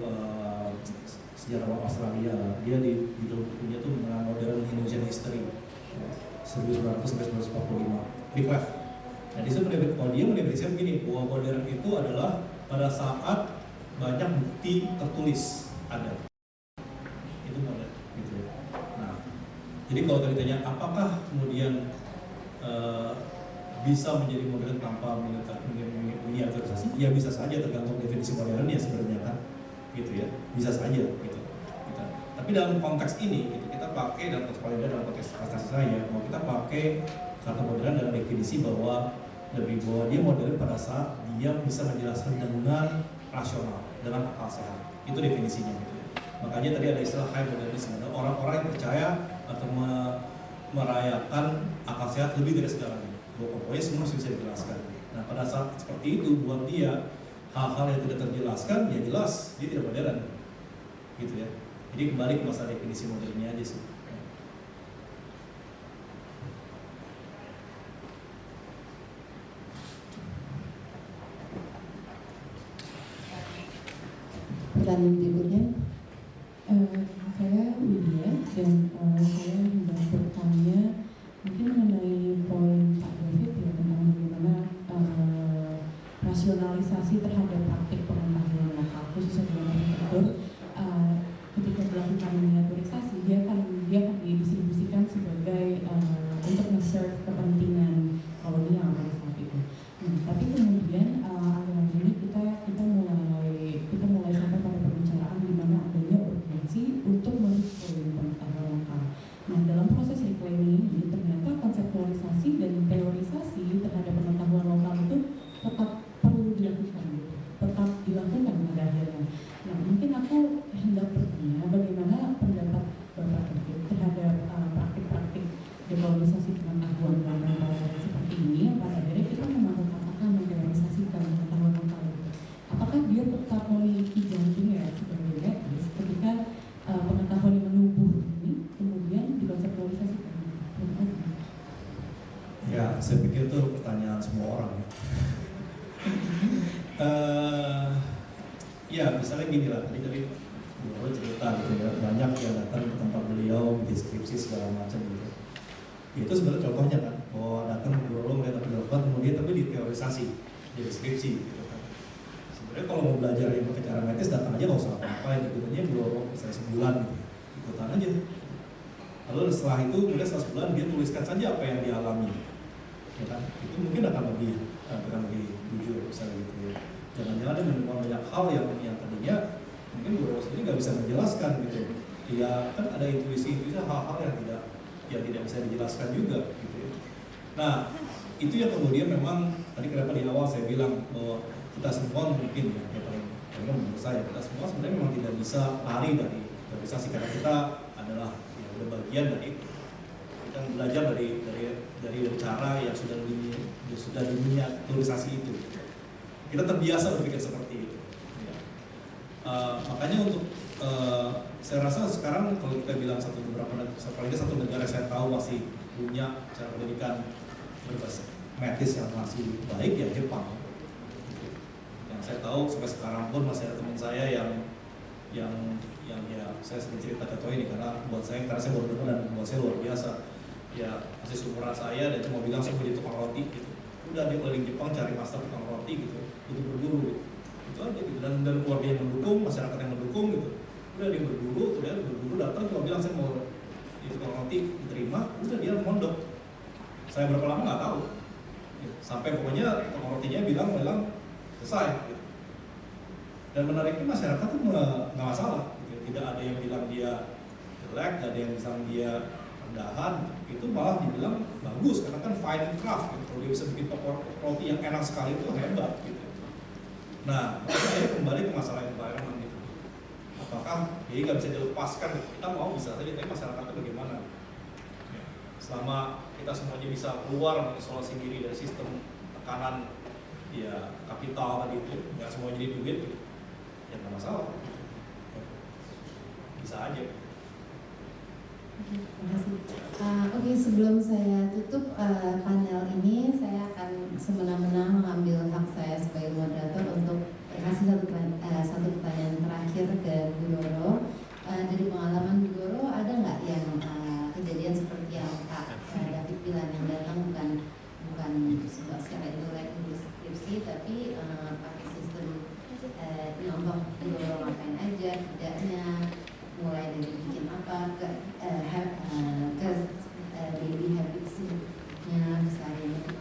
sejarawan Australia, dia di bukunya tuh mengenai modern Indonesian history 1900-1945 di Clef. Nah di situ dia mendefinisikan begini, bahwa modern itu adalah pada saat banyak bukti tertulis ada, itu modern gitu. Nah jadi kalau tadi tanya apakah kemudian bisa menjadi modern tanpa miniaturisasi, ya bisa saja tergantung definisi modern ya sebenarnya kan, gitu ya, bisa saja gitu. Tapi dalam konteks ini, gitu, kita pakai dalam konteks paling dalam konteks prestasi saya, mau kita pakai kata modern dalam definisi bahwa dia modern pada saat dia bisa menjelaskan dengan rasional, dengan akal sehat, itu definisinya gitu. Makanya tadi ada istilah high modernism, orang-orang yang percaya atau merayakan akal sehat lebih dari segalanya. Pokoknya semua bisa dijelaskan. Nah pada saat seperti itu buat dia hal-hal yang tidak terjelaskan ya jelas dia tidak modern, gitu ya. Jadi kembali ke masalah definisi modernnya aja sih. pertanyaan berikutnya. Saya Widya dan saya hendak bertanya mungkin mengenai poin Pak David ya tentang bagaimana rasionalisasi terhadap praktik pengetahuan lokal khususnya dalam arsitektur. Ketika dilakukan miniaturisasi dia akan didistribusikan sebagai untuk nge-serve kepentingan kolonial pada saat itu. Nah, tapi kemudian akhir-akhir ini kita mulai sampai pada pembicaraan di mana adanya urgensi untuk mereclaim pengetahuan lokal. Nah, dalam proses reclaiming ini ternyata konseptualisasi dan teorisasi terhadap pengetahuan lokal itu tetap perlu dilakukan, tetap dilakukan pada akhirnya. Nah, mungkin aku hendak bertanya bagaimana pendapat Bapak terhadap praktik-praktik dekolonisasi pengetahuan lokal seperti ini yang pada akhirnya kita memang katakan mendemonisasikan pengetahuan lokal itu. Apakah dia tetap memiliki jantungnya sebagai etis ketika pengetahuan yang menubuh ini kemudian dikonseptualisasikan? Terima kasih. Ya, saya pikir itu pertanyaan semua orang. Ya, misalnya gini lah, tadi Guru cerita gitu ya, banyak yang datang ke tempat beliau, deskripsi segala macam gitu. Itu sebenarnya contohnya kan, bahwa datang ke Guru melihat apa dilakukan, kemudian tapi diteorisasi, di deskripsi gitu kan. Sebenarnya kalau mau belajar yang pakai cara metis, datang aja nggak usah apa-apain, ikutannya Guru misalnya sebulan gitu, ikutan aja. Lalu setelah itu, kemudian setelah sebulan dia tuliskan saja apa yang dialami, ya kan? Itu mungkin akan lebih jujur misalnya gitu ya. Jangan-jangan dia menemukan banyak hal yang tadinya mungkin Guru sendiri nggak bisa menjelaskan gitu. Ya kan ada intuisi hal-hal yang tidak bisa dijelaskan juga gitu ya. Nah, itu yang kemudian memang tadi kenapa di awal saya bilang bahwa kita semua mungkin ya paling menurut saya kita semua sebenarnya memang tidak bisa lari dari teorisasi karena kita adalah ya, udah bagian dari kita belajar dari cara yang sudah diminiaturisasi itu. Kita terbiasa berpikir seperti itu. Ya. Makanya untuk saya rasa sekarang kalau kita bilang satu negara saya tahu masih punya cara pendidikan berbasis metis yang masih baik ya Jepang. Yang saya tahu sampai sekarang pun masih ada teman saya yang ya saya sering cerita ke Toy ini karena saya baru dengar dan buat saya luar biasa. Ya masih seumuran saya dan cuma bilang saya mau jadi tukang roti gitu. Udah dia keliling Jepang cari master tukang roti gitu untuk berburu gitu. Itu aja gitu dan keluarga yang mendukung, masyarakat yang mendukung gitu. Udah dia berburu datang cuma bilang saya mau jadi tukang roti diterima, udah dia mondok. Saya berapa lama nggak tahu. Sampai pokoknya tukang rotinya bilang selesai gitu. Dan menariknya masyarakat tuh nggak masalah gitu. Tidak ada yang bilang dia jelek, tidak ada yang bilang dia rendahan, itu malah dibilang bagus karena kan fine craft gitu. Kalau dia bisa bikin roti yang enak sekali itu hebat gitu. Nah, saya kembali ke masalah environment gitu. Apakah dia nggak bisa dilepaskan? Kita mau bisa saja, tapi masyarakatnya bagaimana? Ya, selama kita semuanya bisa keluar mengisolasi diri dari sistem tekanan ya kapital tadi itu, nggak semua jadi duit gitu. Ya nggak masalah. Ya, bisa aja. Terima kasih. Oke, sebelum saya tutup panel ini, saya akan semena-mena mengambil hak saya sebagai moderator untuk kasih satu pertanyaan terakhir ke Bu Doro. Dari pengalaman Bu Doro, ada nggak yang kejadian seperti yang Pak David bilang yang datang bukan secara intelektual deskripsi, tapi pakai sistem nyontoh Bu Doro ngapain aja, tidaknya mulai dari bikin apa ke daily habits-nya kesehariannya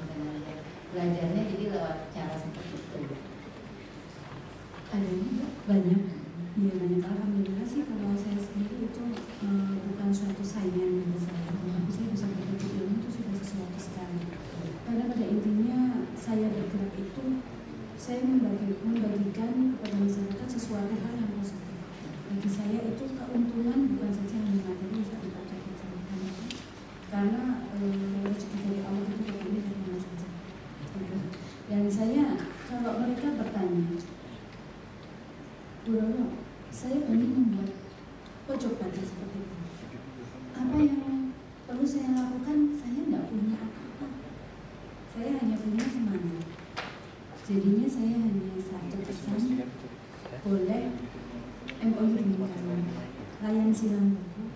belajarnya jadi lewat cara seperti itu. Ada banyak, ya banyak. Alhamdulillah sih kalau saya sendiri itu bukan suatu saingan bagi saya, tapi saya bisa berbagi ilmu itu sudah sesuatu sekali. Karena pada intinya saya bergerak itu saya membagikan kepada masyarakat sesuatu hal yang positif. Bagi saya itu keuntungan bukan saja hanya materi saat dibacakan sama kami, karena rezeki dari Allah itu datangnya dari mana saja. Dan saya kalau mereka bertanya, Dulu, saya ingin membuat pojok baca seperti itu. Apa yang perlu saya lakukan? Saya tidak punya apa-apa. Saya hanya punya semangat. Jadinya saya hanya satu pesan, boleh Kayan Silambuku.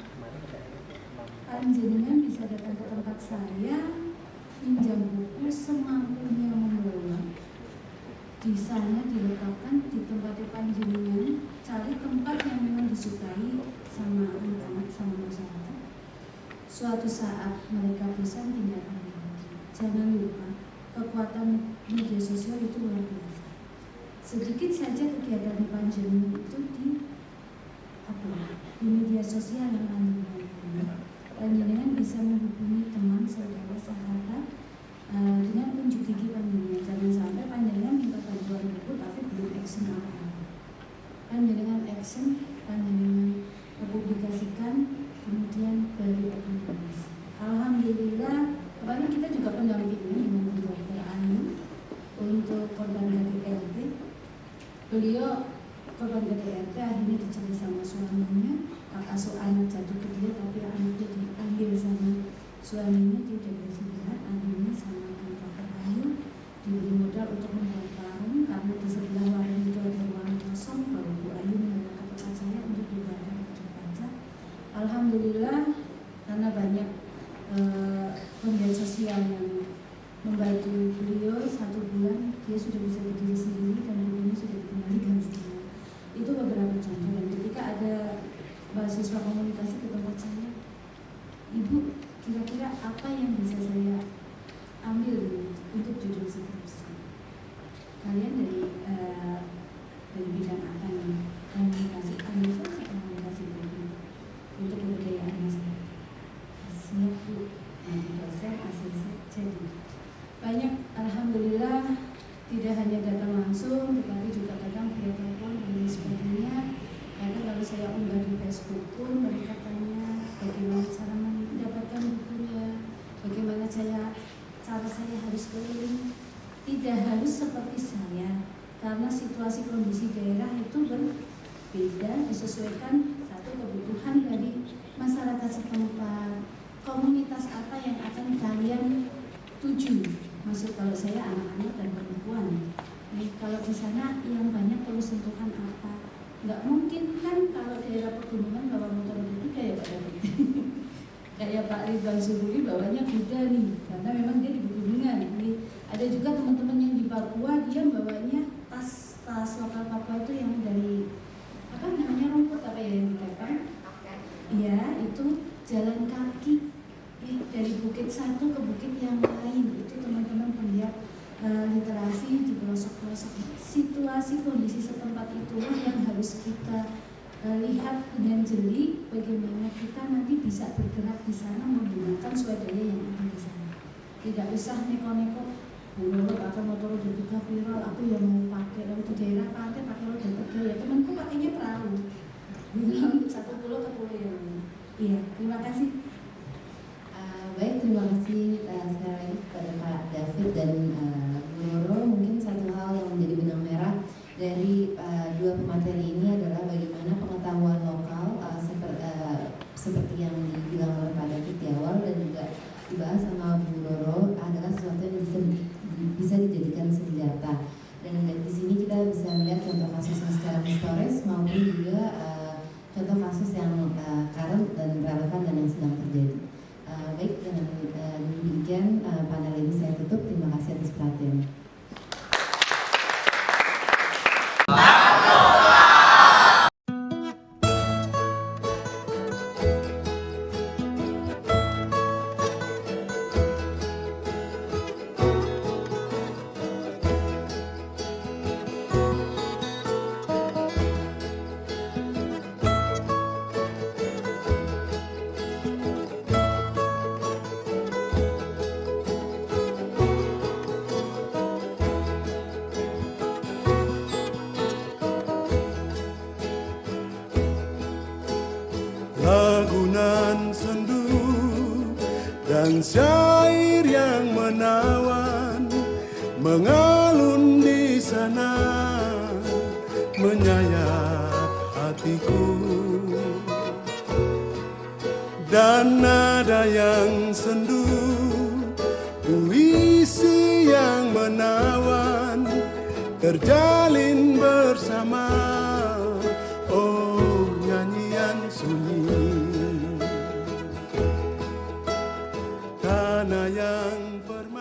Panjenengan bisa datang ke tempat saya, pinjam buku semampunya membawa. Di sana diletakkan di tempat panjenengan, cari tempat yang memang disukai sama anak-anak, sama masyarakat. Suatu saat mereka bosan tinggalkan lagi. Jangan lupa, kekuatan media sosial itu luar biasa. Sedikit saja kegiatan di panjenengan itu di media sosial yang panjenengan bisa menghubungi teman, saudara, sahabat dengan unjuk gigi panjenengan. Jangan sampai panjenengan minta bantuan buku tapi belum action apa-apa. Panjenengan action, panjenengan publikasikan, kemudian beri rekomendasi. Alhamdulillah, kemarin kita juga pendampingan dengan Dr. Ayu untuk korban KDRT. Beliau korban KDRT akhirnya dicari sama suaminya, hak asuh anak jatuh ke dia, tapi anaknya diambil sama suaminya, dia depresi berat. Akhirnya sama Dr. Ayu diberi modal untuk membuat warung, karena di sebelah warung itu ada ruang kosong. Baru Bu Ayu membawa ke tempat saya untuk dibuatkan wajib pajak. Alhamdulillah, karena banyak penggiat sosial yang membantu beliau, 1 bulan dia sudah bisa berdiri sendiri dan bukunya sudah dikembalikan semua. Itu beberapa contoh. Dan ketika ada mahasiswa komunikasi ke tempat saya, Ibu, kira-kira apa yang bisa saya ambil untuk judul skripsi? Kalian dari bidang apa nih? Komunikasi, komunikasi untuk kebudayaan masyarakat. Siap Bu, nanti dosen, asisten. Jadi banyak, alhamdulillah, tidak hanya datang langsung, tetapi juga datang via telepon dan lain sebagainya. Karena kalau saya unggah di Facebook pun mereka tanya bagaimana cara mendapatkan bukunya, bagaimana cara saya harus keliling. Tidak harus seperti saya, karena situasi kondisi daerah itu berbeda, disesuaikan satu kebutuhan dari masyarakat setempat, komunitas apa yang akan kalian tuju. Maksud kalau saya anak-anak dan perempuan. Nah, kalau di sana yang banyak perlu sentuhan apa? Nggak mungkin kan kalau daerah pegunungan bawa motor itu kayak Pak David. Kayak Pak Ridwan Suburi bawanya kuda nih, karena memang dia di pegunungan. Jadi, ada juga teman-teman yang di Papua, dia bawanya tas lokal Papua itu yang dari apa namanya, rumput apa ya yang dikepang? Iya, itu jalan kaki dari bukit satu ke bukit yang lain. Itu teman-teman melihat literasi di pelosok-pelosok. Situasi kondisi setempat itulah yang harus kita lihat dengan jeli, bagaimana kita nanti bisa bergerak di sana menggunakan swadaya yang ada di sana. Tidak usah neko-neko, bunuh atau motor udah juga viral, aku yang mau pakai, lalu di daerah pakai roda tiga, ya temanku pakainya perahu. Untuk satu pulau ke pulau yang lain. Iya, terima kasih. Baik, terima kasih sekali lagi kepada Pak David dan Bu Roro. Mungkin satu hal yang menjadi benang merah dari dua pemateri ini adalah bagaimana pengetahuan lokal seperti yang dibilang oleh Pak David di awal dan juga dibahas sama Bu Roro adalah sesuatu yang bisa dijadikan senjata. Dan di sini kita bisa melihat contoh kasus yang secara historis maupun juga contoh kasus yang current dan relevan dan yang sedang terjadi. Baik, dengan demikian panel ini saya tutup. Terima kasih atas perhatiannya. Lagunan sendu dan syair yang menawan mengalun di sana, menyayat hatiku. Dan nada yang sendu, puisi yang menawan terjalin bersama. Oh, nyanyian sunyi mana yang pernah